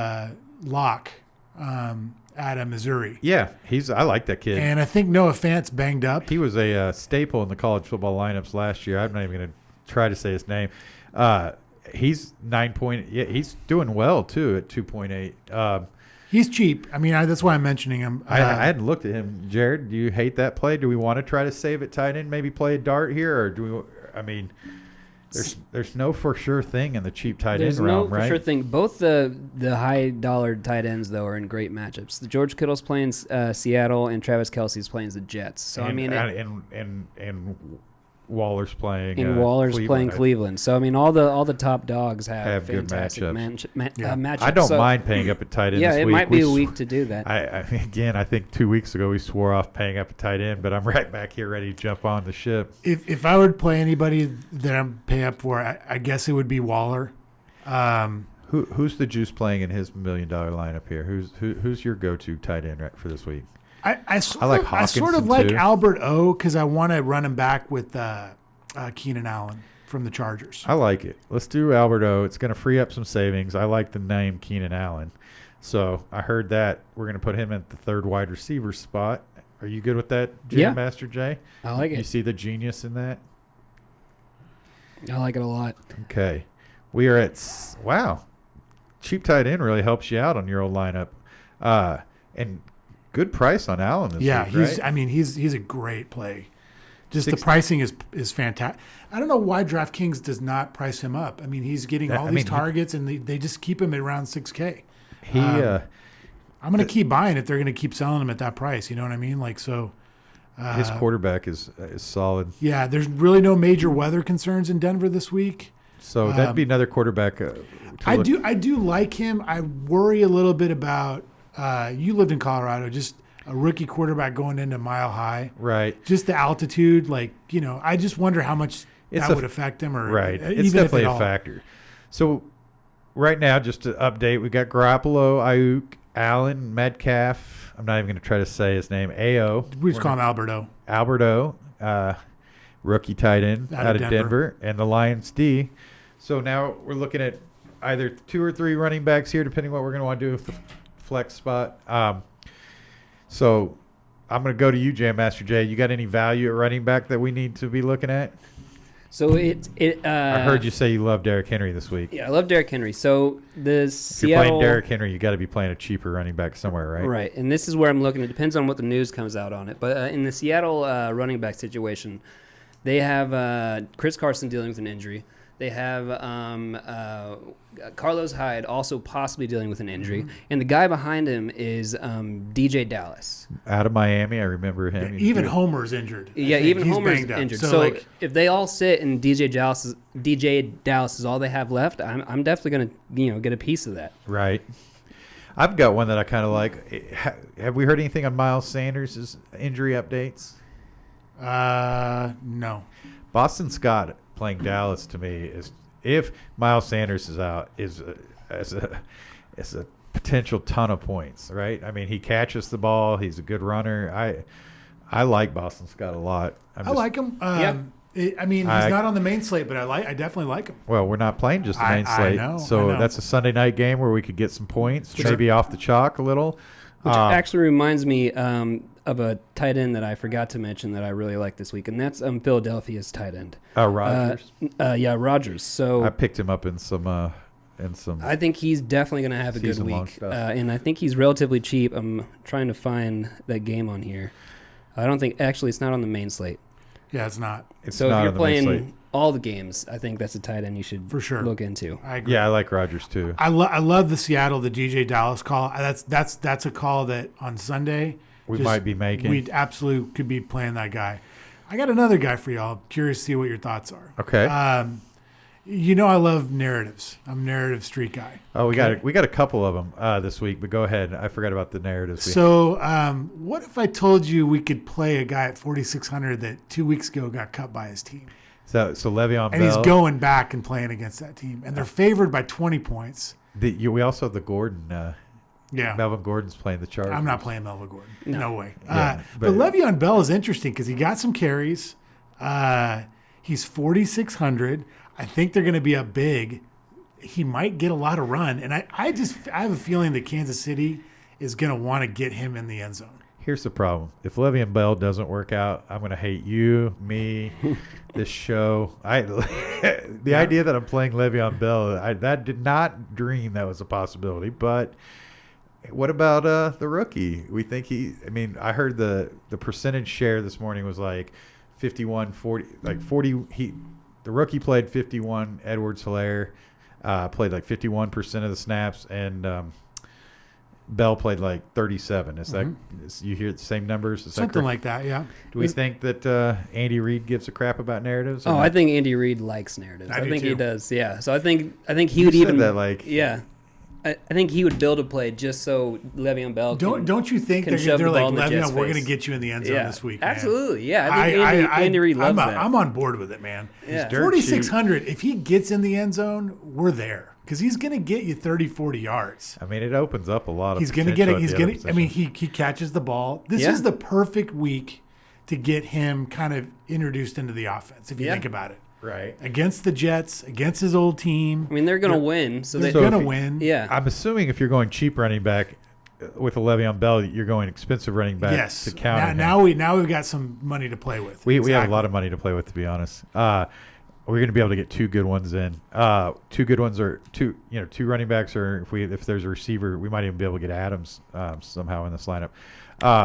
Speaker 4: Locke out of Missouri.
Speaker 1: Yeah, I like that kid.
Speaker 4: And I think Noah Fant's banged up.
Speaker 1: He was a staple in the college football lineups last year. I'm not even going to try to say his name. He's 9 point. Yeah, he's doing well too at 2.8.
Speaker 4: He's cheap. I mean, that's why I'm mentioning him.
Speaker 1: I hadn't looked at him. Jared, do you hate that play? Do we want to try to save it tight end? Maybe play a dart here, or do we? I mean, there's no for sure thing in the cheap tight end realm, right?
Speaker 6: There's no for sure thing. Both the high dollar tight ends though are in great matchups. The George Kittle's playing Seattle, and Travis Kelce's playing the Jets. So
Speaker 1: and,
Speaker 6: I mean,
Speaker 1: and Waller's playing.
Speaker 6: Cleveland. So I mean, all the top dogs have fantastic
Speaker 1: good
Speaker 6: matchups.
Speaker 1: I don't mind paying up at tight end.
Speaker 6: Yeah,
Speaker 1: this
Speaker 6: it
Speaker 1: week.
Speaker 6: might be a week to do that.
Speaker 1: I think 2 weeks ago we swore off paying up at tight end, but I'm right back here ready to jump on the ship.
Speaker 4: If I would play anybody that I'm paying up for, I guess it would be Waller.
Speaker 1: Who's the Juice playing in his $1 million lineup here? Who's your go-to tight end right for this week?
Speaker 4: I sort of
Speaker 1: Hawkinson
Speaker 4: like
Speaker 1: too.
Speaker 4: Albert O because I want to run him back with Keenan Allen from the Chargers.
Speaker 1: I like it. Let's do Albert O. It's going to free up some savings. I like the name Keenan Allen. So I heard that we're going to put him at the third wide receiver spot. Are you good with that, Jam Master Jay?
Speaker 6: I like it.
Speaker 1: You see the genius in that?
Speaker 6: I like it a lot.
Speaker 1: Okay. We are at – wow. Cheap tight end really helps you out on your old lineup. And good price on Allen this week, right?
Speaker 4: He's a great play. Just the pricing is fantastic. I don't know why DraftKings does not price him up. I mean, he's getting all these targets, and they just keep him at around 6K. I'm going to keep buying if they're going to keep selling him at that price. You know what I mean?
Speaker 1: His quarterback is solid.
Speaker 4: Yeah, there's really no major weather concerns in Denver this week.
Speaker 1: So that'd be another quarterback.
Speaker 4: I do like him. I worry a little bit about. You lived in Colorado, just a rookie quarterback going into Mile High.
Speaker 1: Right.
Speaker 4: Just the altitude, I just wonder how much that would affect him, or
Speaker 1: right.
Speaker 4: even
Speaker 1: It's
Speaker 4: if
Speaker 1: definitely
Speaker 4: at
Speaker 1: a
Speaker 4: all.
Speaker 1: factor. So right now, just to update, we got Garoppolo, Ayuk, Allen, Metcalf. I'm not even going to try to say his name. Ao.
Speaker 4: We just call him Alberto.
Speaker 1: Alberto, rookie tight end out of Denver, and the Lions D. So now we're looking at either 2 or 3 running backs here, depending what we're going to want to do with the flex spot. So I'm going to go to you, Jam Master Jay. You got any value at running back that we need to be looking at?
Speaker 6: So
Speaker 1: I heard you say you love Derrick Henry this week.
Speaker 6: Yeah, I love Derrick Henry. So the
Speaker 1: If
Speaker 6: Seattle.
Speaker 1: you're playing Derrick Henry, you got to be playing a cheaper running back somewhere, right?
Speaker 6: Right, and this is where I'm looking. It depends on what the news comes out on it. But in the Seattle running back situation, they have Chris Carson dealing with an injury. They have Carlos Hyde also possibly dealing with an injury. And the guy behind him is DJ Dallas.
Speaker 1: Out of Miami, I remember him.
Speaker 4: Even Homer's injured.
Speaker 6: Yeah, even
Speaker 4: He's
Speaker 6: Homer's
Speaker 4: banged up.
Speaker 6: injured.
Speaker 4: So,
Speaker 6: So
Speaker 4: like,
Speaker 6: if they all sit and DJ Dallas is all they have left, I'm definitely going to get a piece of that.
Speaker 1: Right. I've got one that I kind of like. Have we heard anything on Miles Sanders' injury updates?
Speaker 4: no.
Speaker 1: Boston Scott playing Dallas to me is, if Miles Sanders is out, is a potential ton of points, right? I mean, he catches the ball. He's a good runner. I like Boston Scott a lot.
Speaker 4: I like him. He's
Speaker 1: I-
Speaker 4: not on the main slate, but I definitely like him.
Speaker 1: Well, we're not playing just the main
Speaker 4: I
Speaker 1: slate,
Speaker 4: know,
Speaker 1: so
Speaker 4: I know.
Speaker 1: that's a Sunday night game where we could get some points, maybe off the chalk a little.
Speaker 6: Which actually reminds me of a tight end that I forgot to mention that I really like this week, and that's Philadelphia's tight end.
Speaker 1: Rodgers.
Speaker 6: Rodgers. So
Speaker 1: I picked him up in some.
Speaker 6: I think he's definitely going to have a good
Speaker 1: season-long
Speaker 6: week,
Speaker 1: stuff.
Speaker 6: and I think he's relatively cheap. I'm trying to find that game on here. I don't think actually it's not on the main slate.
Speaker 4: Yeah, it's not.
Speaker 1: It's
Speaker 6: So
Speaker 1: not
Speaker 6: if you're
Speaker 1: on the main slate.
Speaker 6: playing all the games, I think that's a tight end you should
Speaker 4: For sure.
Speaker 6: look into.
Speaker 4: I agree.
Speaker 1: Yeah, I like Rodgers too.
Speaker 4: I love the Seattle, the DJ Dallas call. That's a call that on Sunday
Speaker 1: We might be making.
Speaker 4: We absolutely could be playing that guy. I got another guy for y'all. Curious to see what your thoughts are.
Speaker 1: Okay.
Speaker 4: I love narratives. I'm a narrative street guy.
Speaker 1: Oh, we got a couple of them this week, but go ahead. I forgot about the narratives.
Speaker 4: So, what if I told you we could play a guy at 4,600 that 2 weeks ago got cut by his team,
Speaker 1: so Le'Veon
Speaker 4: and
Speaker 1: Bell.
Speaker 4: he's going back and playing against that team, and they're favored by 20 points.
Speaker 1: We also have the Gordon.
Speaker 4: Yeah,
Speaker 1: Melvin Gordon's playing the Chargers.
Speaker 4: I'm not playing Melvin Gordon. No way.
Speaker 1: Yeah,
Speaker 4: but
Speaker 1: but-
Speaker 4: Le'Veon Bell is interesting because he got some carries. He's 4,600. I think they're going to be up big. He might get a lot of run, and I have a feeling that Kansas City is going to want to get him in the end zone.
Speaker 1: Here's the problem: if Le'Veon Bell doesn't work out, I'm going to hate you, me, this show. The idea that I'm playing Le'Veon Bell, that did not dream that was a possibility. But what about the rookie? We think I heard the percentage share this morning was like 51, 40, like 40. The rookie played 51. Edwards-Helaire played like 51% of the snaps, and Bell played like 37. Is that you hear the same numbers? Is that
Speaker 4: Something
Speaker 1: correct?
Speaker 4: like that, yeah.
Speaker 1: Do we think that Andy Reid gives a crap about narratives? or
Speaker 6: Oh,
Speaker 1: not?
Speaker 6: I think Andy Reid likes narratives.
Speaker 4: I do
Speaker 6: think
Speaker 4: too.
Speaker 6: he does. Yeah. So I think he
Speaker 1: You
Speaker 6: would
Speaker 1: said
Speaker 6: even
Speaker 1: that, like-
Speaker 6: yeah. I think he would build a play just so Le'Veon Bell
Speaker 4: Don't you think
Speaker 6: can
Speaker 4: they're
Speaker 6: shove the
Speaker 4: like,
Speaker 6: ball in the Jets'
Speaker 4: Le'Veon, we're going to
Speaker 6: face.
Speaker 4: get you in the end zone
Speaker 6: yeah,
Speaker 4: this week, man.
Speaker 6: absolutely. Yeah, I think Andy Reid loves that.
Speaker 4: I'm on board with it, man.
Speaker 6: Yeah.
Speaker 1: dirt
Speaker 4: 4,600, if he gets in the end zone, we're there. Because he's going to get you 30, 40 yards.
Speaker 1: I mean, it opens up a lot of.
Speaker 4: He's going to get
Speaker 1: potential
Speaker 4: it. He's
Speaker 1: at the
Speaker 4: going
Speaker 1: other
Speaker 4: to. I mean,
Speaker 1: position.
Speaker 4: he catches the ball. This
Speaker 6: Yeah.
Speaker 4: is the perfect week to get him kind of introduced into the offense. If you
Speaker 6: Yeah.
Speaker 4: think about it,
Speaker 1: right.
Speaker 4: against the Jets, against his old team,
Speaker 6: I mean, they're going to win. So
Speaker 4: they're
Speaker 6: they,
Speaker 4: going to
Speaker 1: if you-
Speaker 4: win.
Speaker 6: yeah.
Speaker 1: I'm assuming if you're going cheap running back with a Le'Veon Bell, you're going expensive running back
Speaker 4: Yes.
Speaker 1: to counter.
Speaker 4: Now
Speaker 1: him.
Speaker 4: we've got some money to play with.
Speaker 1: We have a
Speaker 4: Exactly.
Speaker 1: lot of money to play with, to be honest. We're going to be able to get 2 good ones in. 2 good ones are 2 running backs, or if there's a receiver, we might even be able to get Adams somehow in this lineup.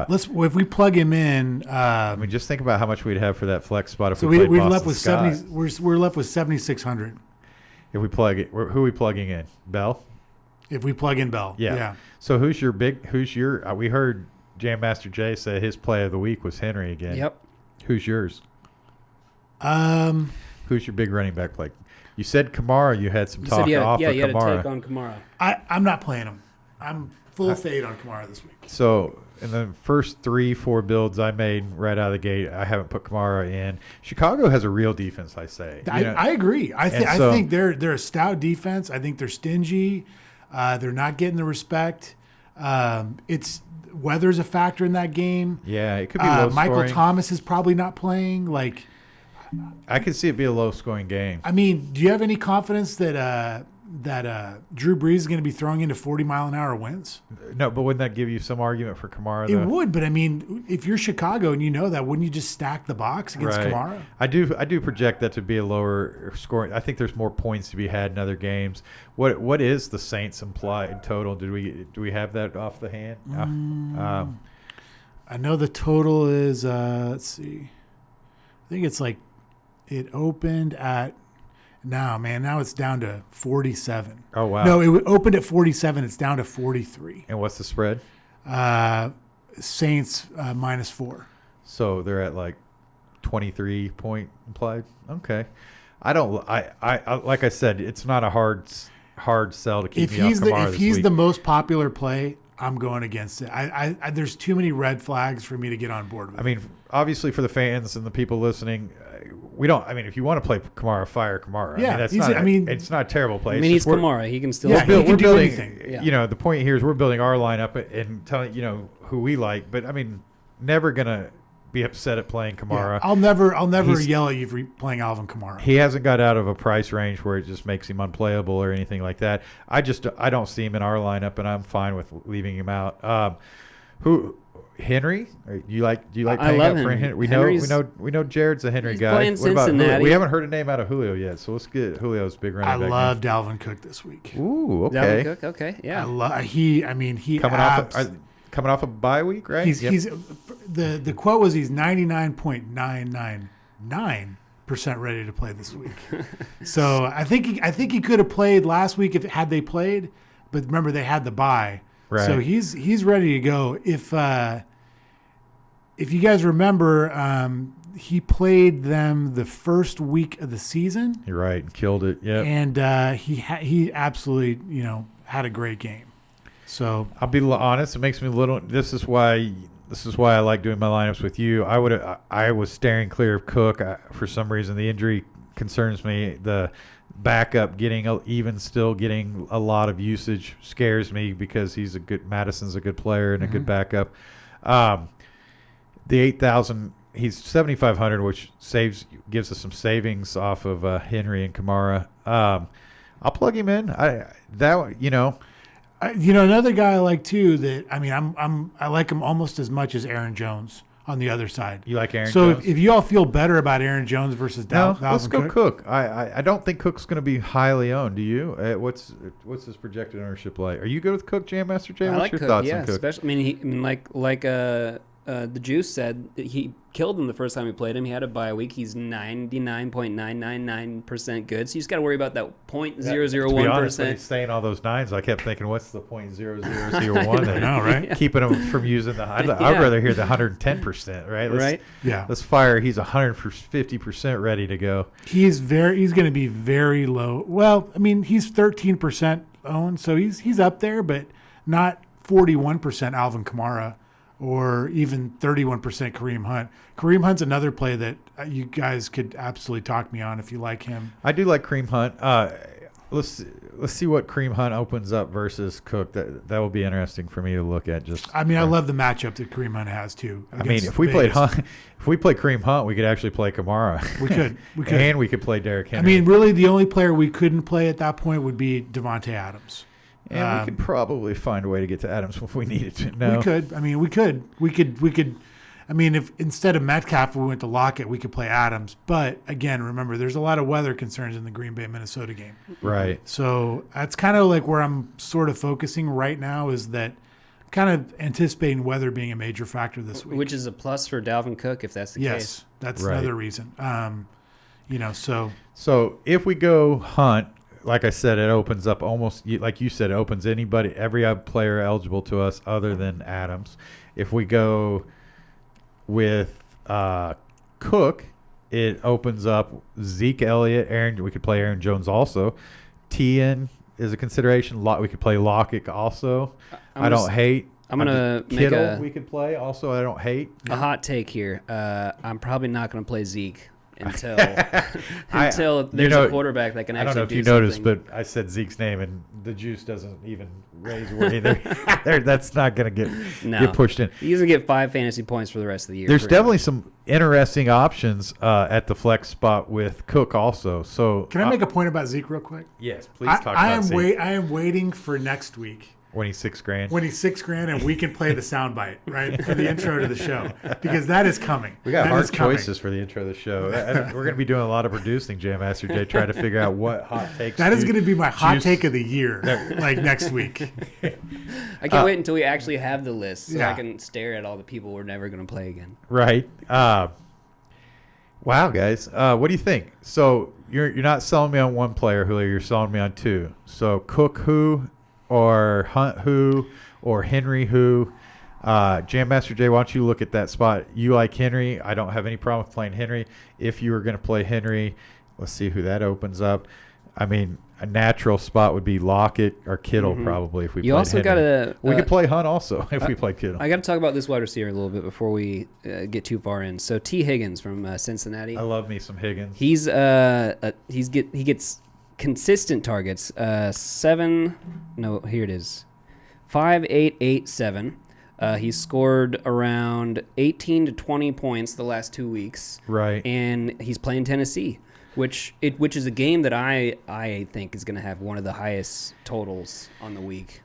Speaker 4: If we plug him in,
Speaker 1: I mean, just think about how much we'd have for that flex spot if
Speaker 4: so
Speaker 1: we played
Speaker 4: we're
Speaker 1: Boston
Speaker 4: left with
Speaker 1: Scott.
Speaker 4: 70. We're left with 7,600
Speaker 1: If we plug it, who are we plugging in? Bell.
Speaker 4: if we plug in Bell.
Speaker 1: Yeah. So who's your? We heard Jam Master Jay say his play of the week was Henry again.
Speaker 6: Yep.
Speaker 1: Who's yours?
Speaker 4: Um,
Speaker 1: Who's your big running back play? You said Kamara. You had some
Speaker 6: You
Speaker 1: talk
Speaker 6: said you
Speaker 1: off
Speaker 6: had
Speaker 1: of
Speaker 6: a
Speaker 1: Kamara.
Speaker 6: take on Kamara.
Speaker 4: I'm not playing him. I'm Full fade on Kamara this week.
Speaker 1: So in the first 3-4 builds I made right out of the gate, I haven't put Kamara in. Chicago has a real defense, I say.
Speaker 4: I agree. I
Speaker 1: so-
Speaker 4: think they're a stout defense. I think they're stingy. They're not getting the respect. It's weather's a factor in that game.
Speaker 1: Yeah, it could be low
Speaker 4: Michael
Speaker 1: scoring.
Speaker 4: Thomas is probably not playing. Like,
Speaker 1: I could see it be a low scoring game.
Speaker 4: I mean, do you have any confidence that Drew Brees is going to be throwing into 40-mile-an-hour winds?
Speaker 1: No, but wouldn't that give you some argument for Kamara?
Speaker 4: It
Speaker 1: Though?
Speaker 4: would, but I mean, if you're Chicago and you know that, wouldn't you just stack the box against
Speaker 1: Right.
Speaker 4: Kamara?
Speaker 1: I do project that to be a lower scoring. I think there's more points to be had in other games. What is the Saints implied total? Do we have that off the hand?
Speaker 4: I know the total is let's see. I think it's like it opened at now it's down to 47.
Speaker 1: Oh wow!
Speaker 4: No, it opened at 47. It's down to 43.
Speaker 1: And what's the spread?
Speaker 4: Saints -4.
Speaker 1: So they're at like 23 point implied. Okay. I don't. I like I said, it's not a hard sell to keep
Speaker 4: If
Speaker 1: me off
Speaker 4: he's
Speaker 1: Kamara
Speaker 4: if
Speaker 1: this
Speaker 4: he's
Speaker 1: week.
Speaker 4: the most popular play, I'm going against it. I there's too many red flags for me to get on board with.
Speaker 1: I mean, obviously for the fans and the people listening, we don't. I mean, if you want to play Kamara, fire Kamara.
Speaker 4: Yeah,
Speaker 1: I mean, that's
Speaker 4: he's-
Speaker 1: not.
Speaker 4: I mean-
Speaker 1: it's not a terrible play.
Speaker 6: I
Speaker 1: It's
Speaker 6: mean, he's
Speaker 1: just we're-
Speaker 6: Kamara. He can still.
Speaker 4: Yeah,
Speaker 1: We're
Speaker 4: he can do
Speaker 1: building.
Speaker 4: anything.
Speaker 6: Yeah.
Speaker 1: You know, the point here is we're building our lineup and telling who we like. But I mean, never gonna be upset at playing Kamara.
Speaker 4: yeah, I'll never
Speaker 1: He's-
Speaker 4: yell at you for playing Alvin Kamara.
Speaker 1: He hasn't got out of a price range where it just makes him unplayable or anything like that. I don't see him in our lineup, and I'm fine with leaving him out. Henry? Do you like
Speaker 6: I
Speaker 1: paying
Speaker 6: love
Speaker 1: up for
Speaker 6: Henry.
Speaker 1: Henry? We
Speaker 6: Henry's-
Speaker 1: know Jared's a Henry
Speaker 6: He's
Speaker 1: guy.
Speaker 6: playing
Speaker 1: What about Julio?
Speaker 6: Cincinnati.
Speaker 1: We haven't heard a name out of Julio yet, so let's get Julio's big running
Speaker 4: I
Speaker 1: back.
Speaker 4: love Dalvin Cook this week.
Speaker 1: Ooh, okay.
Speaker 6: Dalvin Cook. Okay, yeah.
Speaker 4: He
Speaker 1: Coming off a bye week, right?
Speaker 4: he's
Speaker 1: Yep.
Speaker 4: he's the quote was he's 99.999% ready to play this week. So I think he could have played last week had they played, but remember they had the bye.
Speaker 1: Right.
Speaker 4: So he's ready to go. If you guys remember, he played them the first week of the season,
Speaker 1: You're right. Killed it. Yeah.
Speaker 4: and he absolutely had a great game. So
Speaker 1: I'll be honest. It makes me a little. This is why I like doing my lineups with you. I was staring clear of Cook for some reason. The injury concerns me. The backup getting a lot of usage scares me because Madison's a good player and a good backup. The 8,000. He's 7,500, which gives us some savings off of Henry and Kamara. I'll plug him in.
Speaker 4: another guy I like too. That I like him almost as much as Aaron Jones on the other side.
Speaker 1: You like Aaron
Speaker 4: So
Speaker 1: Jones?
Speaker 4: if you all feel better about Aaron Jones versus
Speaker 1: No,
Speaker 4: Dalvin
Speaker 1: let's go
Speaker 4: Cook,
Speaker 1: Cook. I don't think Cook's going to be highly owned. Do you? What's his projected ownership like? Are you good with Cook, Jam Master Jay?
Speaker 6: I
Speaker 1: What's
Speaker 6: like
Speaker 1: your
Speaker 6: Cook.
Speaker 1: thoughts
Speaker 6: Yeah,
Speaker 1: on Cook?
Speaker 6: especially. Like the Juice said, he killed him the first time we played him. He had a bye week. He's 99.999% good. So you just got to worry about that
Speaker 1: To be honest, when
Speaker 6: 0.001%.
Speaker 1: he's saying all those nines, I kept thinking, what's the 0.0001?
Speaker 4: I know, right?
Speaker 1: Keeping him from using the. I'd rather hear the 110%, right?
Speaker 6: Right.
Speaker 4: Yeah,
Speaker 1: Let's fire. He's 150% ready to go.
Speaker 4: he's going to be very low. Well, I mean, he's 13% owned, so he's up there, but not 41% Alvin Kamara or even 31% Kareem Hunt. Kareem Hunt's another play that you guys could absolutely talk me on if you like him.
Speaker 1: I do like Kareem Hunt. Let's see what Kareem Hunt opens up versus Cook. That will be interesting for me to look at.
Speaker 4: I love the matchup that Kareem Hunt has too.
Speaker 1: I mean,
Speaker 4: against
Speaker 1: if we played
Speaker 4: Vegas.
Speaker 1: Hunt, if we play Kareem Hunt, we could actually play Kamara.
Speaker 4: We could.
Speaker 1: And we could play Derrick
Speaker 4: I
Speaker 1: Henry.
Speaker 4: mean, really, the only player we couldn't play at that point would be Devontae Adams.
Speaker 1: and we could probably find a way to get to Adams if we needed to. No,
Speaker 4: We could. I mean, we could. I mean, if instead of Metcalf we went to Lockett, we could play Adams. But again, remember, there's a lot of weather concerns in the Green Bay Minnesota game.
Speaker 1: right?
Speaker 4: So that's kind of like where I'm sort of focusing right now is that I'm kind of anticipating weather being a major factor this week.
Speaker 6: Which is a plus for Dalvin Cook if that's the
Speaker 4: yes,
Speaker 6: case.
Speaker 4: that's
Speaker 1: Right.
Speaker 4: another reason. So
Speaker 1: So if we go Hunt, like I said, it opens up almost like you said, it opens every player eligible to us other than Adams. If we go with Cook, it opens up Zeke Elliott, we could play Aaron Jones also, Tien, is a consideration. We could play Lockett also.
Speaker 6: I'm
Speaker 1: I
Speaker 6: just-
Speaker 1: don't hate.
Speaker 6: I'm gonna make
Speaker 1: Kittle we could play also. I don't hate.
Speaker 6: a hot take here. I'm probably not going to play Zeke until there's a quarterback that can
Speaker 1: I don't
Speaker 6: actually
Speaker 1: know if
Speaker 6: do
Speaker 1: you
Speaker 6: something.
Speaker 1: noticed, but I said Zeke's name, and the juice doesn't even raise either. That's not going to get pushed in.
Speaker 6: He's going to get 5 fantasy points for the rest of the year.
Speaker 1: There's
Speaker 6: pretty
Speaker 1: definitely
Speaker 6: much.
Speaker 1: some interesting options at the flex spot with Cook also. So
Speaker 4: Can I make a point about Zeke real quick?
Speaker 1: yes, please talk about Zeke
Speaker 4: I am waiting for next week
Speaker 1: when he's $6,000.
Speaker 4: when he's $6,000 and we can play the soundbite right for the intro to the show because that is coming.
Speaker 1: We got
Speaker 4: That
Speaker 1: hard
Speaker 4: is coming.
Speaker 1: choices for the intro of the show. We're going to be doing a lot of producing, Jam Master Jay, trying to figure out what hot takes.
Speaker 4: That is going to be my hot
Speaker 1: juice-
Speaker 4: take of the year, like next week.
Speaker 6: I can't wait until we actually have the list so
Speaker 4: Yeah.
Speaker 6: I can stare at all the people we're never going to play again.
Speaker 1: Right. Wow, guys. What do you think? So you're not selling me on one player, Julio. You're selling me on 2. So Cook who, or Hunt who, or Henry who? Jam Master Jay, why don't you look at that spot? You like Henry. I don't have any problem with playing Henry. If you were going to play Henry, let's see who that opens up. I mean, a natural spot would be Lockett or Kittle probably if we
Speaker 6: You
Speaker 1: played
Speaker 6: also
Speaker 1: Henry.
Speaker 6: gotta,
Speaker 1: We could play Hunt also if we played Kittle.
Speaker 6: I got to talk about this wide receiver a little bit before we get too far in. So T. Higgins from Cincinnati.
Speaker 1: I love me some Higgins.
Speaker 6: He gets consistent targets. 5.887. He's scored around 18 to 20 points the last 2 weeks.
Speaker 1: Right.
Speaker 6: And he's playing Tennessee, which is a game that I think is going to have one of the highest totals on the week.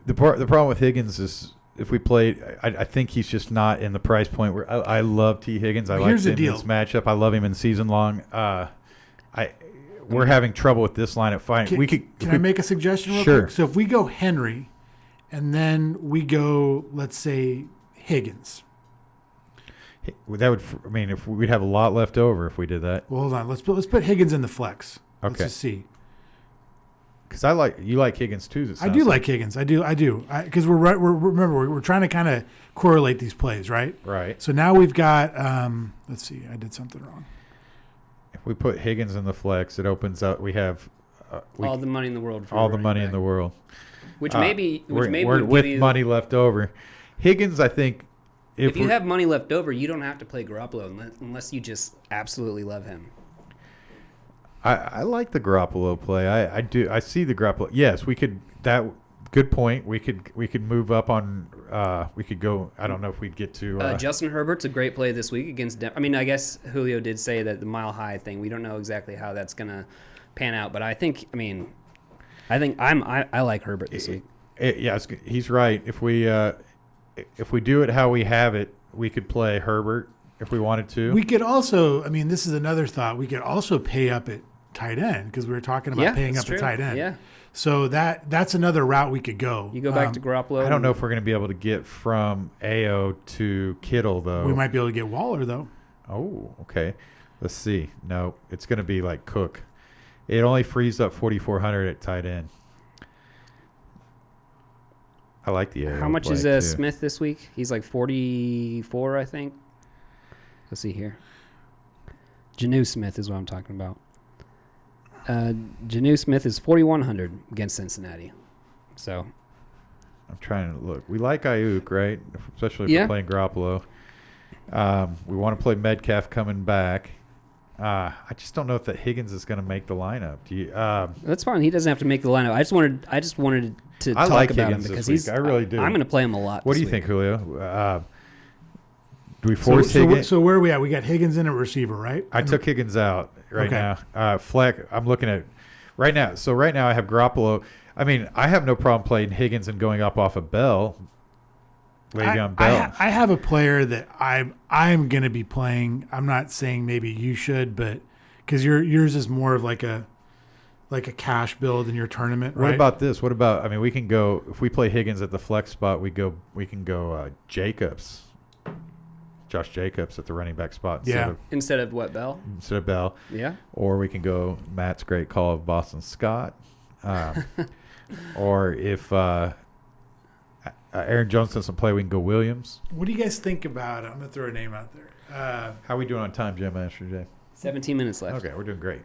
Speaker 1: The problem with Higgins is if we played, I think he's just not in the price point where I love T. Higgins. I like
Speaker 4: Here's the
Speaker 1: him in this matchup. I love him in season long. We're having trouble with this line at five.
Speaker 4: Can I make a suggestion real
Speaker 1: Sure.
Speaker 4: quick? So if we go Henry and then we go, let's say, Higgins.
Speaker 1: That would, I mean, if we'd have a lot left over if we did that.
Speaker 4: Well, hold on. Let's put Higgins in the flex. Let's
Speaker 1: Okay.
Speaker 4: just see.
Speaker 1: Because you like Higgins too.
Speaker 4: I do like Higgins. I do. Because we're trying to kind of correlate these plays, right?
Speaker 1: Right.
Speaker 4: So now we've got. Let's see. I did something wrong.
Speaker 1: If we put Higgins in the flex, it opens up. We have
Speaker 6: All the money in the world. For
Speaker 1: all
Speaker 6: a
Speaker 1: the
Speaker 6: running
Speaker 1: money
Speaker 6: back.
Speaker 1: in the world.
Speaker 6: Which
Speaker 1: We're
Speaker 6: would
Speaker 1: with
Speaker 6: give you,
Speaker 1: money left over. Higgins, I think.
Speaker 6: If you have money left over, you don't have to play Garoppolo unless you just absolutely love him.
Speaker 1: I like the Garoppolo play. I do. I see the Garoppolo. Yes, we could. Good point. We could move up on. We could go. I don't know if we'd get to.
Speaker 6: Justin Herbert's a great play this week against Denver. I mean, I guess Julio did say that the mile high thing. We don't know exactly how that's gonna pan out, but I think. I like Herbert this week.
Speaker 1: Yes, he's right. If we do it how we have it, we could play Herbert if we wanted to.
Speaker 4: We could also. I mean, this is another thought. We could also pay up at tight end because we were talking about paying
Speaker 6: that's
Speaker 4: up at tight end.
Speaker 6: Yeah.
Speaker 4: So that's another route we could go.
Speaker 6: You go back to Garoppolo.
Speaker 1: I don't know if we're going to be able to get from Ao to Kittle though.
Speaker 4: We might be able to get Waller though.
Speaker 1: Oh, okay. Let's see. No, it's going to be like Cook. It only frees up 4,400 at tight end. I like the Ao
Speaker 6: How much
Speaker 1: play,
Speaker 6: is
Speaker 1: too.
Speaker 6: Smith this week? He's like 44, I think. Let's see here. Janu Smith is what I'm talking about. Janu Smith is 4,100 against Cincinnati. So
Speaker 1: I'm trying to look. We like Ayuk, right? Especially if we're playing Garoppolo. We want to play Metcalf coming back. I just don't know if that Higgins is going to make the lineup. Do you?
Speaker 6: that's fine. He doesn't have to make the lineup. I just wanted to talk
Speaker 1: like
Speaker 6: about
Speaker 1: Higgins
Speaker 6: him because
Speaker 1: this week. I really do.
Speaker 6: I'm going to play him a lot.
Speaker 1: What do
Speaker 6: this
Speaker 1: you think,
Speaker 6: week.
Speaker 1: Julio? Do we force Higgins?
Speaker 4: So where are we at? We got Higgins in at receiver, right?
Speaker 1: I took Higgins out right
Speaker 4: Okay.
Speaker 1: now. Fleck, I'm looking at right now. So right now I have Garoppolo. I mean, I have no problem playing Higgins and going up off of Bell. Le'Veon Bell.
Speaker 4: I have a player that I'm going to be playing. I'm not saying maybe you should, but because yours is more of like a cash build in your tournament, right?
Speaker 1: What about this? What about? I mean, we can go if we play Higgins at the flex spot. We can go Jacobs, Josh Jacobs at the running back spot
Speaker 6: Instead of what, Bell?
Speaker 1: instead of Bell.
Speaker 6: Yeah.
Speaker 1: Or we can go Matt's great call of Boston Scott. Or if Aaron Jones doesn't play, we can go Williams.
Speaker 4: What do you guys think about it? I'm going to throw a name out there.
Speaker 1: How are we doing on time, Jim Master J?
Speaker 6: 17 minutes left.
Speaker 1: Okay, we're doing great.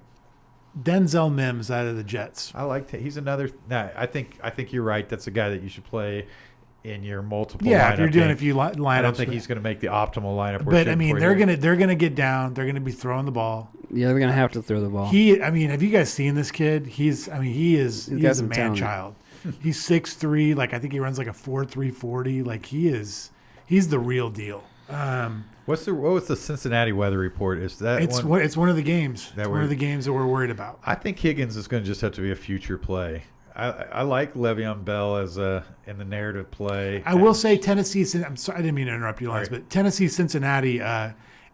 Speaker 4: Denzel Mims out of the Jets.
Speaker 1: I like. He's another. Nah, I think you're right. That's a guy that you should play in your multiple.
Speaker 4: Yeah,
Speaker 1: lineup
Speaker 4: if you're doing
Speaker 1: game.
Speaker 4: if you line
Speaker 1: I don't
Speaker 4: up.
Speaker 1: think he's going to make the optimal lineup.
Speaker 4: But I mean, they're gonna get down. They're gonna be throwing the ball.
Speaker 6: Yeah, they're gonna have to throw the ball.
Speaker 4: Have you guys seen this kid? He is
Speaker 6: got
Speaker 4: a
Speaker 6: some
Speaker 4: man
Speaker 6: talent.
Speaker 4: child. He's 6'3", like I think he runs like a 4.3 40. Like he's the real deal.
Speaker 1: what was the Cincinnati weather report? Is that
Speaker 4: It's
Speaker 1: one?
Speaker 4: one of the games.
Speaker 1: That
Speaker 4: It's
Speaker 1: we're-
Speaker 4: one of the games that we're worried about.
Speaker 1: I think Higgins is going to just have to be a future play. I like Le'Veon Bell as in the narrative play.
Speaker 4: I will say Tennessee. I'm sorry, I didn't mean to interrupt you, Lance,
Speaker 1: Right.
Speaker 4: but Tennessee, Cincinnati.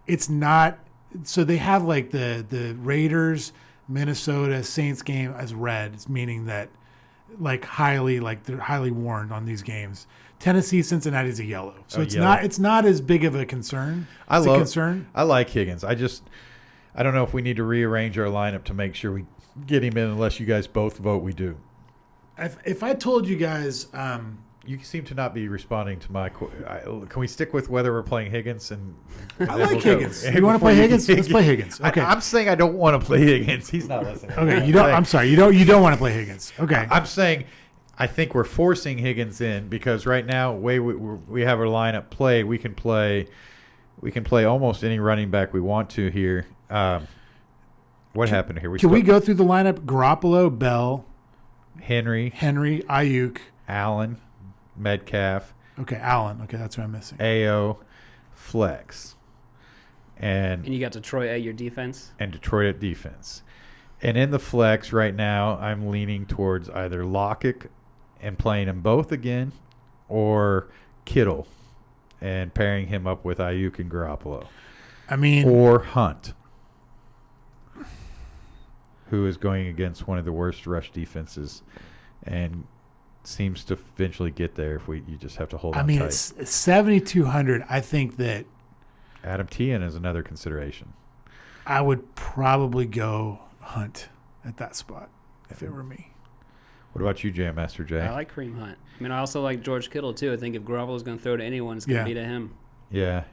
Speaker 4: It's not. So they have like the Raiders, Minnesota, Saints game as red. It's meaning that they're highly warned on these games. Tennessee, Cincinnati is a yellow. So
Speaker 1: Yellow.
Speaker 4: it's not as big of a concern. It's a concern.
Speaker 1: I like Higgins. I don't know if we need to rearrange our lineup to make sure we get him in. Unless you guys both vote, we do.
Speaker 4: If I told you guys,
Speaker 1: You seem to not be responding to my. Can we stick with whether we're playing Higgins? And
Speaker 4: I like Higgins. You want to play Higgins? Let's play Higgins. Okay.
Speaker 1: I'm saying I don't want to play Higgins. He's not listening.
Speaker 4: Okay. You don't. I'm sorry. You don't want to play Higgins. Okay.
Speaker 1: I'm saying I think we're forcing Higgins in because right now, way we have our lineup played, we can play almost any running back we want to here. What happened here?
Speaker 4: Can we go through the lineup? Garoppolo, Bell,
Speaker 1: Henry,
Speaker 4: Ayuk.
Speaker 1: Allen, Metcalf,
Speaker 4: Okay, Allen. Okay, that's what I'm missing.
Speaker 1: AO, flex,
Speaker 6: and you got Detroit at your defense.
Speaker 1: and Detroit at defense. And in the flex right now, I'm leaning towards either Lockett and playing them both again, or Kittle and pairing him up with Ayuk and Garoppolo,
Speaker 4: I mean,
Speaker 1: or Hunt, who is going against one of the worst rush defenses, and seems to eventually get there if you just have to hold on tight.
Speaker 4: it's 7,200. I think that
Speaker 1: Adam Tien is another consideration.
Speaker 4: I would probably go Hunt at that spot if it were me.
Speaker 1: What about you, Jam Master Jay?
Speaker 6: I like Kareem Hunt. I mean, I also like George Kittle too. I think if Garoppolo's going to throw to anyone, it's going to be to him.
Speaker 1: Yeah.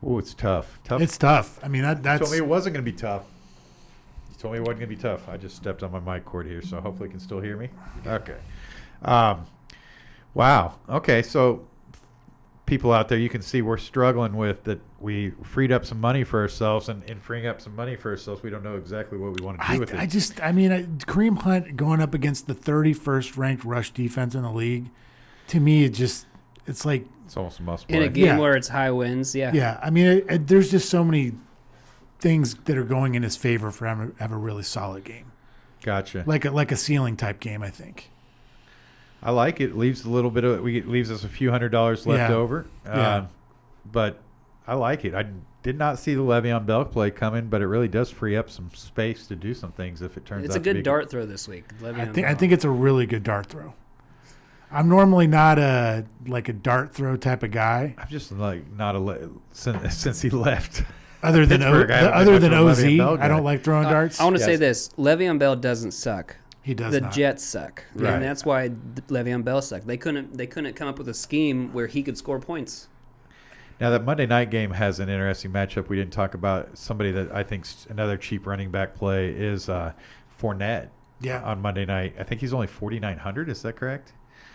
Speaker 1: Oh, it's tough.
Speaker 4: It's tough. I mean,
Speaker 1: You
Speaker 4: that's
Speaker 1: told me it wasn't going to be tough. You told me it wasn't going to be tough. I just stepped on my mic cord here, so hopefully you can still hear me. Okay. Wow. Okay, so people out there, you can see we're struggling with that. We freed up some money for ourselves, and in freeing up some money for ourselves, we don't know exactly what we want to do with it.
Speaker 4: Kareem Hunt going up against the 31st ranked rush defense in the league, to me, it's like
Speaker 1: It's almost a must
Speaker 6: In a
Speaker 1: play.
Speaker 6: game
Speaker 4: Yeah.
Speaker 6: where it's high winds,
Speaker 4: yeah. I mean, there's just so many things that are going in his favor for him to have a really solid game,
Speaker 1: Gotcha.
Speaker 4: like a ceiling type game. I think.
Speaker 1: I like it. Leaves a little bit of leaves us a few $100s left
Speaker 4: Yeah.
Speaker 1: over.
Speaker 4: Yeah.
Speaker 1: But I like it. I did not see the Le'Veon Bell play coming, but it really does free up some space to do some things if it turns
Speaker 6: it's
Speaker 1: out
Speaker 6: a
Speaker 1: to be
Speaker 6: good dart throw this week.
Speaker 4: I think it's a really good dart throw. I'm normally not a dart throw type of guy,
Speaker 1: I'm just like not since he left.
Speaker 4: other than
Speaker 1: Pittsburgh, I haven't been much of a
Speaker 4: OZ.
Speaker 1: Le'Veon Bell
Speaker 4: I
Speaker 1: guy.
Speaker 4: don't like throwing darts.
Speaker 6: I want to say
Speaker 1: Yes.
Speaker 6: this: Le'Veon Bell doesn't suck.
Speaker 4: He does
Speaker 6: The
Speaker 4: not.
Speaker 6: Jets suck,
Speaker 1: Right.
Speaker 6: and that's why Le'Veon Bell sucked. They couldn't come up with a scheme where he could score points.
Speaker 1: Now that Monday night game has an interesting matchup. We didn't talk about somebody that I think's another cheap running back play is Fournette.
Speaker 4: Yeah.
Speaker 1: On Monday night, I think he's only 4,900. Is that correct?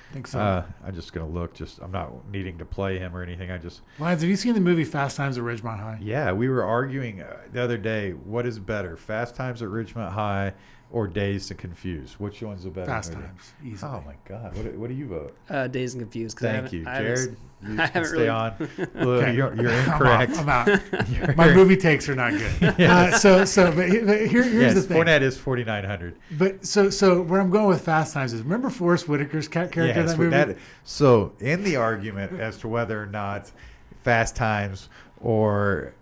Speaker 4: I think so.
Speaker 1: I'm just gonna look. I'm not needing to play him or anything.
Speaker 4: Lance, have you seen the movie Fast Times at Ridgemont High?
Speaker 1: Yeah, we were arguing the other day. What is better, Fast Times at Ridgemont High or Dazed and Confused? Which one's the better
Speaker 4: Fast
Speaker 1: movie?
Speaker 4: Times, easily.
Speaker 1: Oh my God! What do you vote?
Speaker 6: Dazed and Confused.
Speaker 1: Thank you, Jared. You
Speaker 6: I
Speaker 1: can
Speaker 6: haven't
Speaker 1: stay
Speaker 6: really-
Speaker 1: on. Look,
Speaker 4: Okay.
Speaker 1: you're incorrect.
Speaker 4: I'm out. My movie takes are not good. But here's
Speaker 1: Yes,
Speaker 4: the thing.
Speaker 1: Fournette is 4,900.
Speaker 4: But so where I'm going with Fast Times is, remember Forrest Whitaker's character in
Speaker 1: Yes,
Speaker 4: that movie?
Speaker 1: so in the argument as to whether or not Fast Times or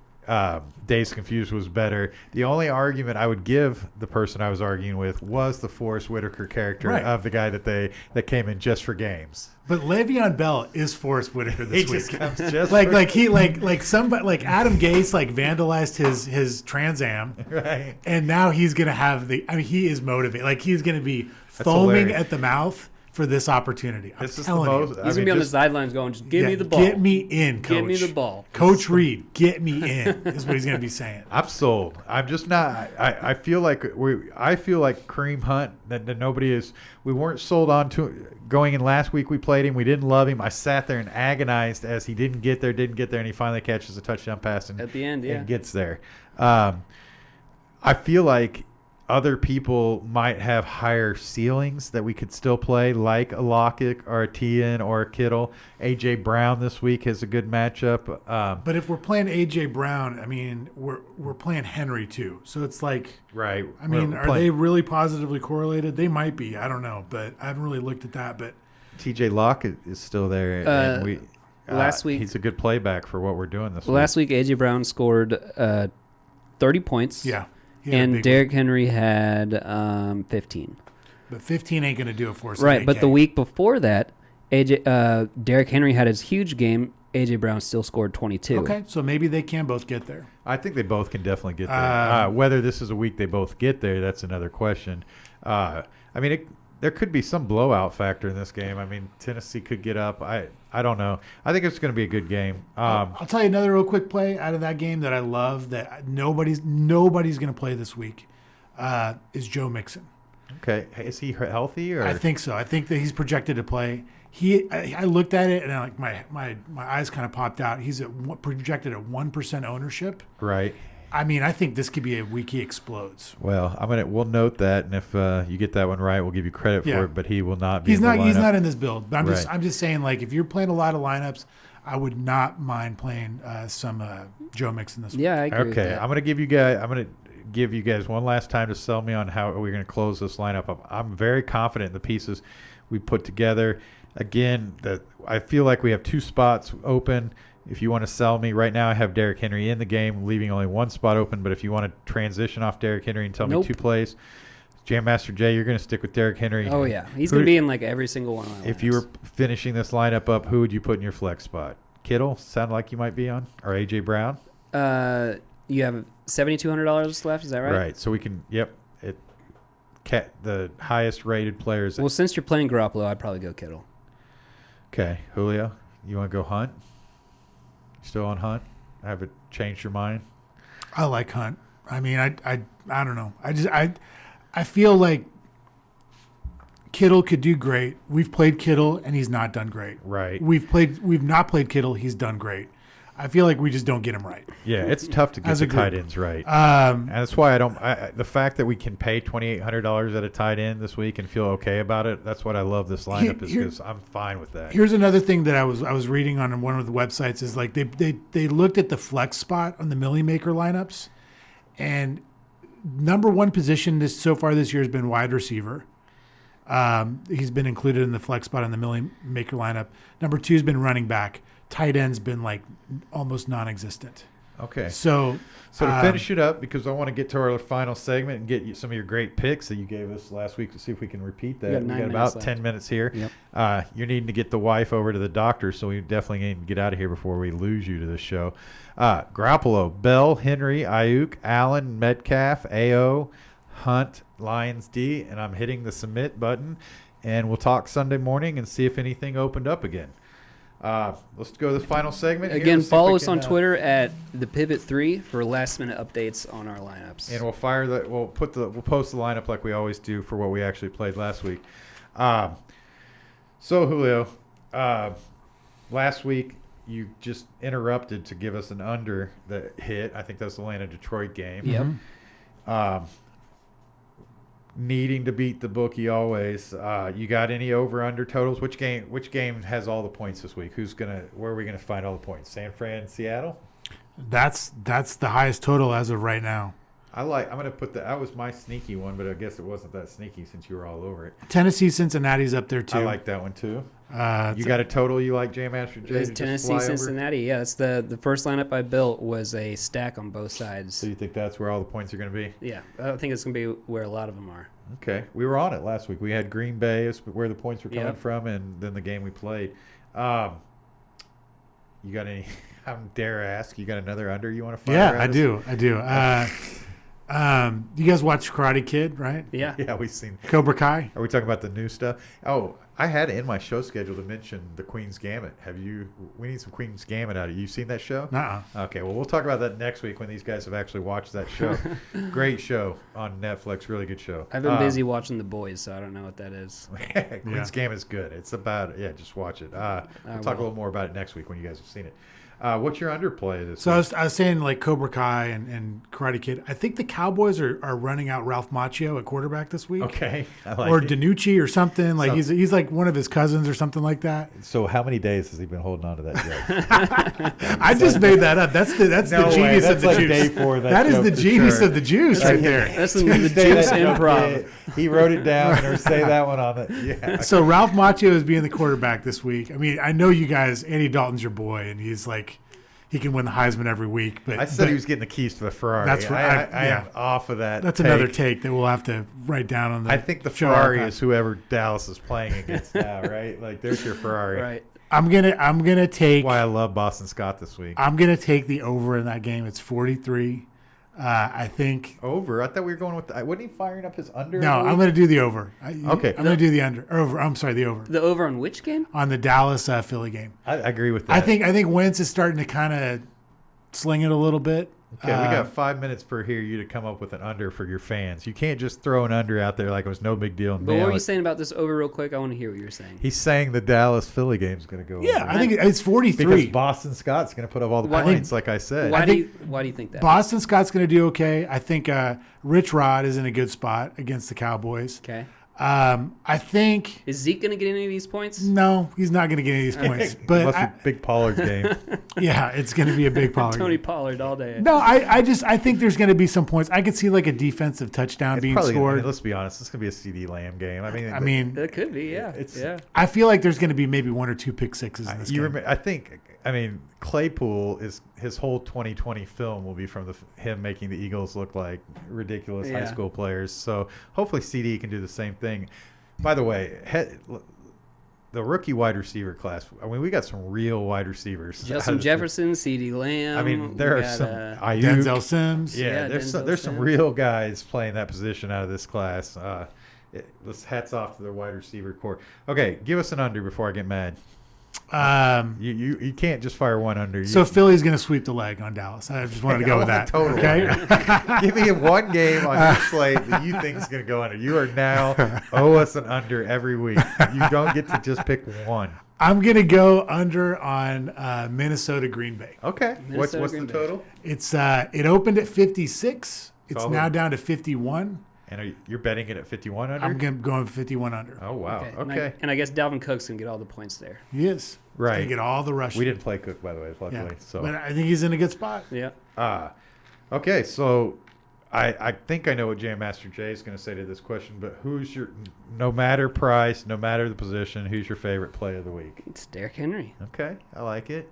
Speaker 1: Dazed Confused was better, the only argument I would give the person I was arguing with was the Forrest Whitaker character
Speaker 4: Right.
Speaker 1: of the guy that came in just for games.
Speaker 4: But Le'Veon Bell is Forrest Whitaker this
Speaker 1: He
Speaker 4: week.
Speaker 1: just comes just
Speaker 4: like
Speaker 1: for,
Speaker 4: somebody like Adam Gase vandalized his Trans Am,
Speaker 1: right.
Speaker 4: and now he's gonna have he is motivated. Like he's gonna be foaming
Speaker 1: hilarious.
Speaker 4: at the mouth for this opportunity.
Speaker 1: This is the
Speaker 4: telling
Speaker 1: most.
Speaker 4: you.
Speaker 6: He's going to be on the sidelines going, just give me the ball.
Speaker 4: Get me in, coach.
Speaker 6: Give me the ball.
Speaker 4: Coach Reed, get me in, is what he's going to be saying.
Speaker 1: I'm sold. I'm just not. I feel like I feel like Kareem Hunt that nobody is. We weren't sold on to going in last week. We played him. We didn't love him. I sat there and agonized as he didn't get there, and he finally catches a touchdown pass and
Speaker 6: At the end, yeah.
Speaker 1: and gets there. I feel like other people might have higher ceilings that we could still play, like a Lockett or a Tien or a Kittle. A.J. Brown this week has a good matchup.
Speaker 4: But if we're playing A.J. Brown, I mean, we're playing Henry too. So it's like,
Speaker 1: right.
Speaker 4: I mean,
Speaker 1: We're
Speaker 4: are
Speaker 1: playing-
Speaker 4: they really positively correlated? They might be. I don't know, but I haven't really looked at that. But
Speaker 1: T.J. Lockett is still there, and we
Speaker 6: last week-
Speaker 1: he's a good playback for what we're doing this
Speaker 6: Last week, A.J. Brown scored 30 points.
Speaker 4: yeah. he had a
Speaker 6: And
Speaker 4: big
Speaker 6: Derrick Henry had 15.
Speaker 4: one. But 15 ain't going to do it for us. in
Speaker 6: Right, but the
Speaker 4: AK.
Speaker 6: week before that, Derrick Henry had his huge game. A.J. Brown still scored 22.
Speaker 4: Okay, so maybe they can both get there.
Speaker 1: I think they both can definitely get there. Whether this is a week they both get there, that's another question. I mean, there could be some blowout factor in this game. I mean, Tennessee could get up. I don't know. I think it's going to be a good game.
Speaker 4: I'll tell you another real quick play out of that game that I love that nobody's going to play this week is Joe Mixon.
Speaker 1: Okay, is he healthy or?
Speaker 4: I think so. I think that he's projected to play. I looked at it and my eyes kind of popped out. He's projected at 1% ownership.
Speaker 1: Right.
Speaker 4: I mean, I think this could be a week he explodes.
Speaker 1: Well, we'll note that, and if you get that one right, we'll give you credit
Speaker 4: Yeah.
Speaker 1: for it. But he will not be.
Speaker 4: He's
Speaker 1: in the
Speaker 4: not
Speaker 1: lineup.
Speaker 4: in this build. But
Speaker 1: Right.
Speaker 4: I'm just saying, like, if you're playing a lot of lineups, I would not mind playing some Joe Mixon this week.
Speaker 6: Yeah, I agree with
Speaker 1: Okay,
Speaker 6: that.
Speaker 1: I'm gonna give you guys one last time to sell me on how we're gonna close this lineup up. I'm very confident in the pieces we put together. Again, I feel like we have two spots open. If you want to sell me right now, I have Derrick Henry in the game, leaving only one spot open. But if you want to transition off Derrick Henry and tell me
Speaker 6: Nope.
Speaker 1: two plays, Jam Master Jay, you're going to stick with Derrick Henry.
Speaker 6: Oh, yeah. He's
Speaker 1: Who-
Speaker 6: going to be in like every single one of my
Speaker 1: If you were
Speaker 6: lineups.
Speaker 1: finishing this lineup up, who would you put in your flex spot? Kittle, sound like you might be on, or A.J. Brown?
Speaker 6: You have $7,200 left, is that right?
Speaker 1: Right. So we can, the highest rated players.
Speaker 6: Well, since you're playing Garoppolo, I'd probably go Kittle.
Speaker 1: Okay, Julio, you want to go Hunt? Still on Hunt? Have it changed your mind?
Speaker 4: I like Hunt. I mean, I don't know. I feel like Kittle could do great. We've played Kittle and he's not done great.
Speaker 1: Right.
Speaker 4: We've not played Kittle. He's done great. I feel like we just don't get him right.
Speaker 1: Yeah, it's tough to get
Speaker 4: As
Speaker 1: the
Speaker 4: a group.
Speaker 1: tight ends right.
Speaker 4: Um,
Speaker 1: And that's why the fact that we can pay $2,800 at a tight end this week and feel okay about it. That's what I love this lineup is
Speaker 4: Here-
Speaker 1: because I'm fine with that.
Speaker 4: Here's another thing that I was reading on one of the websites is like they looked at the flex spot on the Millie Maker lineups, and number one position so far this year has been wide receiver. He's been included in the flex spot on the Millie Maker lineup. Number two has been running back. Tight end's been like almost non-existent.
Speaker 1: Okay.
Speaker 4: So
Speaker 1: So to finish it up, because I want to get to our final segment and get you some of your great picks that you gave us last week to see if we can repeat that.
Speaker 6: got
Speaker 1: We
Speaker 6: 9
Speaker 1: got
Speaker 6: minutes
Speaker 1: about
Speaker 6: left.
Speaker 1: 10 minutes here.
Speaker 6: Yep.
Speaker 1: You're needing to get the wife over to the doctor, so we definitely need to get out of here before we lose you to this show. Garoppolo, Bell, Henry, Ayuk, Allen, Metcalf, A.O., Hunt, Lions D, and I'm hitting the submit button. And we'll talk Sunday morning and see if anything opened up again. Let's go to the final segment. here.
Speaker 6: Again,
Speaker 1: Let's see if
Speaker 6: follow
Speaker 1: we
Speaker 6: us
Speaker 1: can,
Speaker 6: on Twitter at the Pivot3 for last minute updates on our lineups.
Speaker 1: and we'll post the lineup like we always do for what we actually played last week. So Julio, last week you just interrupted to give us an under that hit. I think that's the Atlanta Detroit game.
Speaker 6: Yep.
Speaker 1: Needing to beat the bookie always. You got any over under totals? Which game has all the points this week? Where are we gonna find all the points? San Fran, Seattle?
Speaker 4: that's the highest total as of right now.
Speaker 1: I'm gonna put that was my sneaky one, but I guess it wasn't that sneaky since you were all over it.
Speaker 4: Tennessee, Cincinnati's up there too.
Speaker 1: I like that one too.
Speaker 4: Uh,
Speaker 1: You got a total you like, Jam Master Jay?
Speaker 6: It's
Speaker 1: to just
Speaker 6: Tennessee,
Speaker 1: fly over?
Speaker 6: Cincinnati. Yeah, it's the first lineup I built was a stack on both sides.
Speaker 1: So you think that's where all the points are going to be?
Speaker 6: Yeah, I think it's going to be where a lot of them are.
Speaker 1: Okay, we were on it last week. We had Green Bay as where the points were coming
Speaker 6: Yep.
Speaker 1: from, and then the game we played. You got any? I dare ask. You got another under you want to fire?
Speaker 4: yeah,
Speaker 1: at
Speaker 4: I
Speaker 1: us?
Speaker 4: do. You guys watch Karate Kid, right?
Speaker 6: Yeah.
Speaker 1: Yeah, we've seen.
Speaker 4: Cobra Kai.
Speaker 1: Are we talking about the new stuff? Oh, I had it in my show schedule to mention the Queen's Gambit. We need some Queen's Gambit out of you. You seen that show?
Speaker 4: Nuh-uh.
Speaker 1: Okay, well, we'll talk about that next week when these guys have actually watched that show. Great show on Netflix. Really good show.
Speaker 6: I've been busy watching The Boys, so I don't know what that is.
Speaker 1: Queen's Gambit's good. It's about, just watch it. We'll talk a little more about it next week when you guys have seen it. What's your underplay this
Speaker 4: So
Speaker 1: week?
Speaker 4: I was saying like Cobra Kai and Karate Kid. I think the Cowboys are running out Ralph Macchio at quarterback this week.
Speaker 1: Okay. I like
Speaker 4: Or
Speaker 1: it.
Speaker 4: Danucci or something. Like
Speaker 1: So-
Speaker 4: he's like one of his cousins or something like that.
Speaker 1: So how many days has he been holding on to that joke?
Speaker 4: I just made that up. That's the
Speaker 1: No way.
Speaker 4: genius
Speaker 1: That's
Speaker 4: of the
Speaker 1: like
Speaker 4: juice.
Speaker 1: day 4 of that
Speaker 4: That is
Speaker 1: joke
Speaker 4: the
Speaker 1: for
Speaker 4: genius
Speaker 1: sure.
Speaker 4: of the juice right there.
Speaker 6: That's the
Speaker 1: Tuesday,
Speaker 6: juice
Speaker 1: that joke,
Speaker 6: improv.
Speaker 1: He wrote it down or say that one on the
Speaker 4: So Ralph Macchio is being the quarterback this week. I mean, I know you guys. Andy Dalton's your boy, and he's like, he can win the Heisman every week. But
Speaker 1: I said he was getting the keys to the Ferrari.
Speaker 4: That's right.
Speaker 1: I am off of that.
Speaker 4: That's another take that we'll have to write down on the.
Speaker 1: I think the
Speaker 4: show
Speaker 1: Ferrari
Speaker 4: archive.
Speaker 1: is whoever Dallas is playing against now, right? Like there's your Ferrari.
Speaker 6: Right.
Speaker 4: I'm gonna take.
Speaker 1: Why I love Boston Scott this week.
Speaker 4: I'm gonna take the over in that game. It's 43. I think.
Speaker 1: Over. I thought we were going with. Wasn't he firing up his under?
Speaker 4: No, I'm going to do the over.
Speaker 1: Okay.
Speaker 4: I'm going to do the under. Over. I'm sorry, the over
Speaker 6: The over on which game?
Speaker 4: on the Dallas Philly game.
Speaker 1: I agree with that.
Speaker 4: I think Wentz is starting to kind of sling it a little bit.
Speaker 1: Okay, we got 5 minutes per here you to come up with an under for your fans. You can't just throw an under out there like it was no big deal. And
Speaker 6: But what
Speaker 1: nail
Speaker 6: were you
Speaker 1: it.
Speaker 6: saying about this over real quick? I want to hear what you're saying.
Speaker 1: He's saying the Dallas Philly game's going to go
Speaker 4: Yeah,
Speaker 1: over.
Speaker 4: I think it's 43.
Speaker 1: because Boston Scott's going to put up all the
Speaker 6: Why-
Speaker 1: points, like I said.
Speaker 6: Why
Speaker 4: I
Speaker 6: do
Speaker 4: think
Speaker 6: you think that?
Speaker 4: Boston Scott's going to do okay. I think Rich Rod is in a good spot against the Cowboys.
Speaker 6: Okay.
Speaker 4: I think
Speaker 6: Is Zeke going to get any of these points?
Speaker 4: no, he's not going to get any of these points. But
Speaker 1: Unless it's Big Pollard's game.
Speaker 4: yeah, it's going to be a big Pollard.
Speaker 6: Tony
Speaker 4: game.
Speaker 6: Pollard all day.
Speaker 4: No, I think there's going to be some points. I could see like a defensive touchdown being
Speaker 1: Probably gonna-
Speaker 4: scored.
Speaker 1: let's be honest, this is going to be a CD Lamb game.
Speaker 4: I mean,
Speaker 6: That could be, yeah.
Speaker 1: It's-
Speaker 6: yeah.
Speaker 4: I feel like there's going to be maybe 1 or 2 pick sixes in this game.
Speaker 1: I mean, Claypool is his whole 2020 film will be from him making the Eagles look like ridiculous high
Speaker 6: Yeah.
Speaker 1: school players. So hopefully CD can do the same thing. By the way, the rookie wide receiver class. I mean, we got some real wide receivers.
Speaker 6: Justin Jefferson, CeeDee Lamb.
Speaker 1: I mean, there
Speaker 6: we
Speaker 1: are
Speaker 6: got,
Speaker 1: some Ayuk.
Speaker 4: Denzel Sims.
Speaker 1: Yeah,
Speaker 6: Yeah,
Speaker 1: there's some
Speaker 6: Denzel
Speaker 1: real guys playing that position out of this class. Let's hats off to the wide receiver core. Okay, give us an under before I get mad. You can't just fire one under.
Speaker 4: So Philly's going to sweep the leg on Dallas. I just wanted to go with that.
Speaker 1: Total.
Speaker 4: Okay.
Speaker 1: Give me one game on your slate that you think is going to go under. You are now owe us an under every week. You don't get to just pick one.
Speaker 4: I'm going to go under on Minnesota Green Bay.
Speaker 1: Okay. What's
Speaker 6: Green
Speaker 1: the
Speaker 6: Bay.
Speaker 1: total?
Speaker 4: It's it opened at 56. It's
Speaker 1: Solid.
Speaker 4: now down to 51.
Speaker 1: And you're betting it at 51 under?
Speaker 4: I'm going 51 under.
Speaker 1: Oh, wow.
Speaker 6: And
Speaker 1: Okay.
Speaker 6: I guess Dalvin Cook's going to get all the points there.
Speaker 4: He is.
Speaker 1: Right.
Speaker 4: He's going to get all the rush.
Speaker 1: We didn't play Cook, by the way, luckily.
Speaker 4: Yeah.
Speaker 1: So.
Speaker 4: But I think he's in a good spot.
Speaker 6: Yeah.
Speaker 1: Okay, so I think I know what Jam Master Jay is going to say to this question, but who's your, no matter price, no matter the position, who's your favorite play of the week?
Speaker 6: It's Derrick Henry.
Speaker 1: Okay, I like it.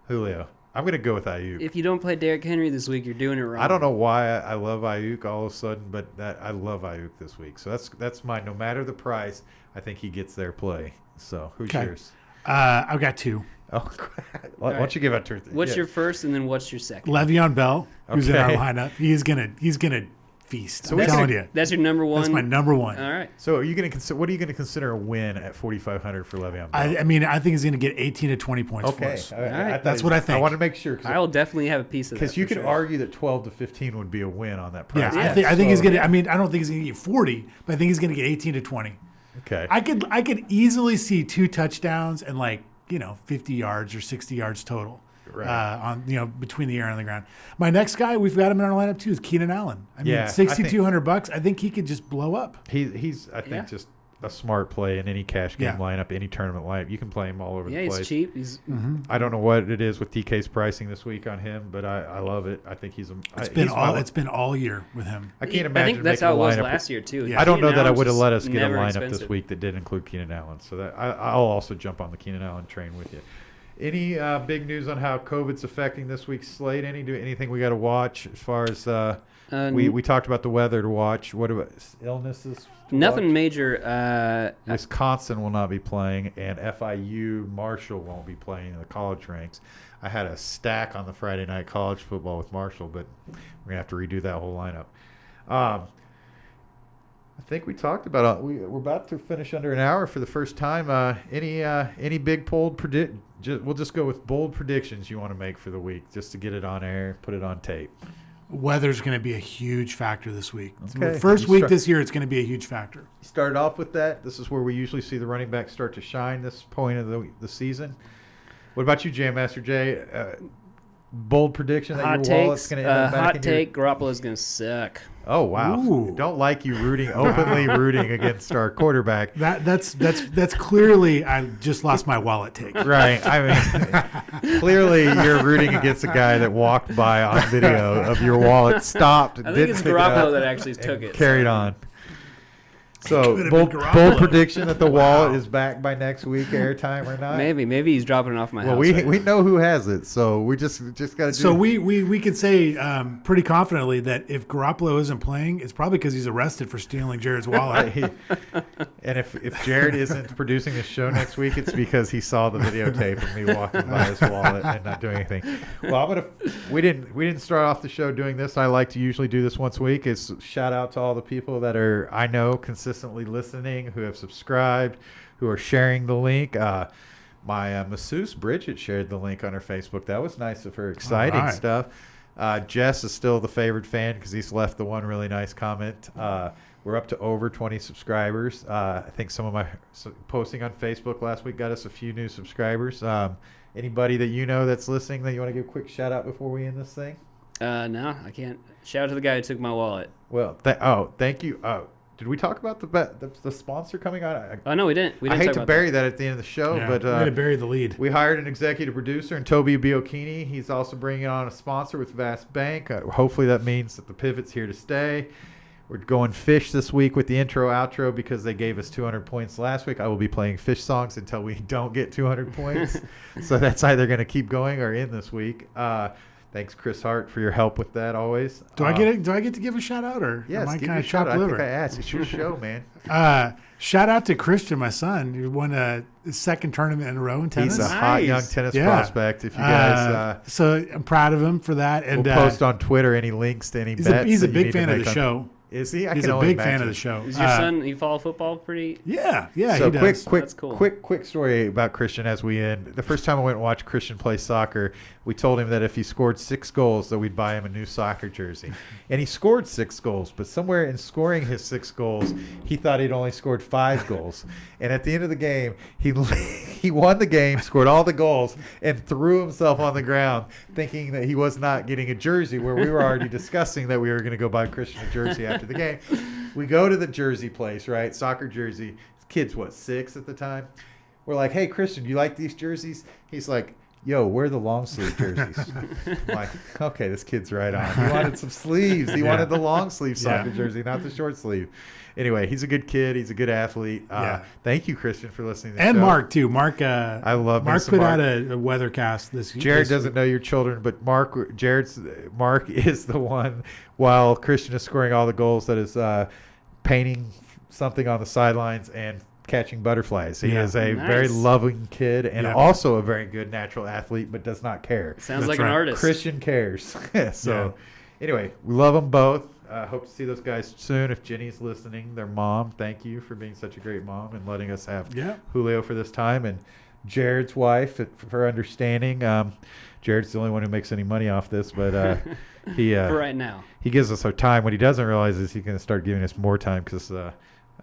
Speaker 1: Julio. I'm going to go with Ayuk.
Speaker 6: If you don't play Derrick Henry this week, you're doing it wrong.
Speaker 1: I don't know why I love Ayuk all of a sudden, but I love Ayuk this week. So that's my, no matter the price, I think he gets their play. So who's
Speaker 4: Okay.
Speaker 1: yours?
Speaker 4: I've got 2.
Speaker 1: Oh, why don't you give out truth?
Speaker 6: What's your first, and then what's your second?
Speaker 4: Le'Veon Bell, who's in our
Speaker 1: Okay.
Speaker 4: lineup. He's gonna feast. I'm
Speaker 1: we're
Speaker 4: telling
Speaker 1: gonna-
Speaker 4: you.
Speaker 6: That's your number one.
Speaker 4: That's my number one.
Speaker 6: All right.
Speaker 1: So are you going to consider? What are you going to consider a win at 4,500 for Le'Veon Bell?
Speaker 4: I mean, I think he's going to get 18 to 20 points for
Speaker 1: Okay,
Speaker 4: us.
Speaker 6: right.
Speaker 4: That's what I think.
Speaker 1: I want to make sure
Speaker 6: I will definitely have a piece of that.
Speaker 1: because you
Speaker 6: for
Speaker 1: could
Speaker 6: sure.
Speaker 1: argue that 12 to 15 would be a win on that
Speaker 4: Yeah,
Speaker 1: price.
Speaker 4: I think he's
Speaker 1: So-
Speaker 4: going to. I mean, I don't think he's going to get 40, but I think he's going to get 18 to 20.
Speaker 1: Okay.
Speaker 4: I could easily see 2 touchdowns and 50 yards or 60 yards total.
Speaker 1: Right.
Speaker 4: On between the air and the ground. My next guy, we've got him in our lineup too, is Keenan Allen. I mean,
Speaker 1: Yeah, I
Speaker 4: $6,200. I think he could just blow up.
Speaker 1: He's I think
Speaker 6: Yeah.
Speaker 1: just a smart play in any cash game
Speaker 4: Yeah.
Speaker 1: lineup, any tournament lineup. You can play him all over
Speaker 6: Yeah,
Speaker 1: the place.
Speaker 6: he's cheap. He's
Speaker 1: I don't know what it is with DK's pricing this week on him, but I love it. I think he's a.
Speaker 4: It's been all year with him.
Speaker 1: I can't
Speaker 6: I
Speaker 1: imagine.
Speaker 6: think that's
Speaker 1: making
Speaker 6: how it
Speaker 1: a
Speaker 6: was
Speaker 1: lineup
Speaker 6: last year too.
Speaker 4: Yeah.
Speaker 1: I don't know
Speaker 6: Keenan
Speaker 1: that I
Speaker 6: Allen's
Speaker 1: would have
Speaker 6: just
Speaker 1: let us get a
Speaker 6: never
Speaker 1: lineup
Speaker 6: expensive.
Speaker 1: this week that did include Keenan Allen. So that I'll also jump on the Keenan Allen train with you. Any big news on how COVID's affecting this week's slate? Anything we got to watch as far as we talked about the weather to watch. What about illnesses? to
Speaker 6: Nothing
Speaker 1: watch?
Speaker 6: major.
Speaker 1: Wisconsin will not be playing, and FIU Marshall won't be playing in the college ranks. I had a stack on the Friday night college football with Marshall, but we're gonna have to redo that whole lineup. I think we talked about it. We're about to finish under an hour for the first time. Any big bold we'll just go with bold predictions you want to make for the week, just to get it on air, put it on tape.
Speaker 4: Weather's going to be a huge factor this week.
Speaker 1: Okay.
Speaker 4: First week this year, it's going to be a huge factor.
Speaker 1: Started off with that. This is where we usually see the running backs start to shine this point of the season. What about you, Jam Master Jay? Bold prediction that
Speaker 6: Hot
Speaker 1: your wallet's
Speaker 6: takes.
Speaker 1: going to end up back
Speaker 6: Hot
Speaker 1: in
Speaker 6: take. Garoppolo's going to suck.
Speaker 1: Oh wow!
Speaker 4: Ooh.
Speaker 1: Don't like you openly rooting against our quarterback.
Speaker 4: That's clearly I just lost my wallet take.
Speaker 1: Right. I mean, clearly you're rooting against a guy that walked by on video of your wallet, stopped,
Speaker 6: I think
Speaker 1: didn't
Speaker 6: it's
Speaker 1: pick it up,
Speaker 6: Garoppolo that actually took
Speaker 1: and
Speaker 6: it.
Speaker 1: carried on. So
Speaker 4: Could've
Speaker 1: bold
Speaker 4: been Garoppolo.
Speaker 1: prediction that the wallet is back by next week, airtime or not.
Speaker 6: Maybe he's dropping it off my
Speaker 1: Well,
Speaker 6: house.
Speaker 1: we know who has it, so we just got to do.
Speaker 4: So we could say pretty confidently that if Garoppolo isn't playing, it's probably because he's arrested for stealing Jared's wallet.
Speaker 1: And if Jared isn't producing the show next week, it's because he saw the videotape of me walking by his wallet and not doing anything. Well, we didn't start off the show doing this. I like to usually do this once a week. Is shout out to all the people that are I know consistently listening, who have subscribed, who are sharing the link. My masseuse Bridget shared the link on her Facebook. That was nice of her. Exciting
Speaker 4: All right.
Speaker 1: stuff. Jess is still the favorite fan because he's left the one really nice comment. We're up to over 20 subscribers. I think some of my posting on Facebook last week got us a few new subscribers. Anybody that you know that's listening that you want to give a quick shout out before we end this thing?
Speaker 6: No, I can't. Shout out to the guy who took my wallet.
Speaker 1: Well, thank you. Did we talk about the sponsor coming on?
Speaker 6: Oh no, we didn't.
Speaker 1: I hate
Speaker 6: talk
Speaker 1: to
Speaker 6: about
Speaker 1: bury that at the end of the show,
Speaker 4: Yeah,
Speaker 1: but
Speaker 4: we're going to bury the lead.
Speaker 1: we hired an executive producer in Toby Biocchini. He's also bringing on a sponsor with Vast Bank. Hopefully that means that the pivot's here to stay. We're going Fish this week with the intro outro because they gave us 200 points last week. I will be playing Fish songs until we don't get 200 points. So that's either going to keep going or end this week. Thanks, Chris Hart, for your help with that always.
Speaker 4: Do I get to give a shout out, or
Speaker 1: Yes,
Speaker 4: am I
Speaker 1: give
Speaker 4: kind
Speaker 1: me
Speaker 4: of
Speaker 1: a shout
Speaker 4: chopped
Speaker 1: out. I
Speaker 4: liver?
Speaker 1: think I asked. It's your show, man.
Speaker 4: Shout out to Christian, my son, who won his second tournament in a row in tennis.
Speaker 1: He's a hot young tennis
Speaker 4: Yeah.
Speaker 1: prospect. If you guys
Speaker 4: so I'm proud of him for that. And
Speaker 1: we'll post on Twitter any links to any bets.
Speaker 4: he's a
Speaker 1: that you
Speaker 4: big
Speaker 1: need to
Speaker 4: fan of
Speaker 1: make
Speaker 4: the
Speaker 1: on-
Speaker 4: show.
Speaker 1: Is he?
Speaker 4: He's a big fan of the show.
Speaker 6: Is your son? You follow football pretty?
Speaker 4: Yeah,
Speaker 1: So
Speaker 4: he
Speaker 1: quick,
Speaker 4: does.
Speaker 6: That's cool.
Speaker 1: quick story about Christian as we end. The first time I went and watched Christian play soccer, we told him that if he scored 6 goals, that we'd buy him a new soccer jersey. And he scored 6 goals, but somewhere in scoring his 6 goals, he thought he'd only scored 5 goals. And at the end of the game, he won the game, scored all the goals, and threw himself on the ground, thinking that he was not getting a jersey. Where we were already discussing that we were going to go buy Christian a jersey after the game. We go to the jersey place, right? Soccer jersey. This kid's, 6 at the time? We're like, hey, Christian, do you like these jerseys? He's like, yo, wear the long sleeve jerseys. I'm like, okay, this kid's right on. He wanted some sleeves. He wanted the long sleeve soccer jersey, not the short sleeve. Anyway, he's a good kid. He's a good athlete. Thank you, Christian, for listening to the
Speaker 4: And
Speaker 1: show.
Speaker 4: Mark, too. Mark,
Speaker 1: I love me
Speaker 4: Mark
Speaker 1: some
Speaker 4: put
Speaker 1: Mark.
Speaker 4: out a weathercast this
Speaker 1: Jared
Speaker 4: this
Speaker 1: doesn't know your children, but Mark is the one, while Christian is scoring all the goals, that is painting something on the sidelines and catching butterflies. He is a very loving kid and also a very good natural athlete, but does not care.
Speaker 6: Sounds
Speaker 4: That's
Speaker 6: like
Speaker 4: right.
Speaker 6: an artist.
Speaker 1: Christian cares. So anyway, we love them both. Hope to see those guys soon. If Jenny's listening, their mom, thank you for being such a great mom and letting us have Julio for this time. And Jared's wife, for understanding. Jared's the only one who makes any money off this, but he
Speaker 6: For right now.
Speaker 1: he gives us our time. What he doesn't realize is he's going to start giving us more time because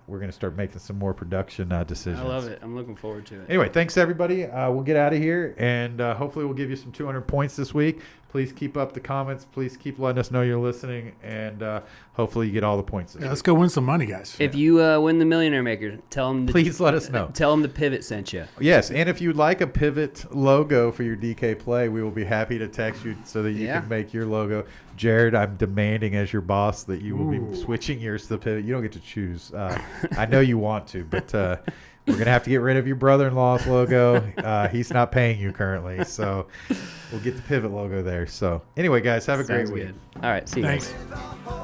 Speaker 1: we're going to start making some more production decisions.
Speaker 6: I love it. I'm looking forward to it.
Speaker 1: Anyway, thanks everybody. We'll get out of here, and hopefully we'll give you some 200 points this week. Please keep up the comments. Please keep letting us know you're listening, and hopefully you get all the points this week.
Speaker 4: let's go win some money, guys.
Speaker 6: If you win the Millionaire Maker, tell them.
Speaker 1: Please let us know.
Speaker 6: Tell them the Pivot sent you.
Speaker 1: Yes, and if you'd like a Pivot logo for your DK play, we will be happy to text you so that you can make your logo. Jared, I'm demanding as your boss that you will be switching yours to the Pivot. You don't get to choose. I know you want to, but we're going to have to get rid of your brother-in-law's logo. He's not paying you currently, so we'll get the Pivot logo there. So anyway, guys, have a great week.
Speaker 6: Good. All right, see you
Speaker 4: Thanks.
Speaker 6: guys.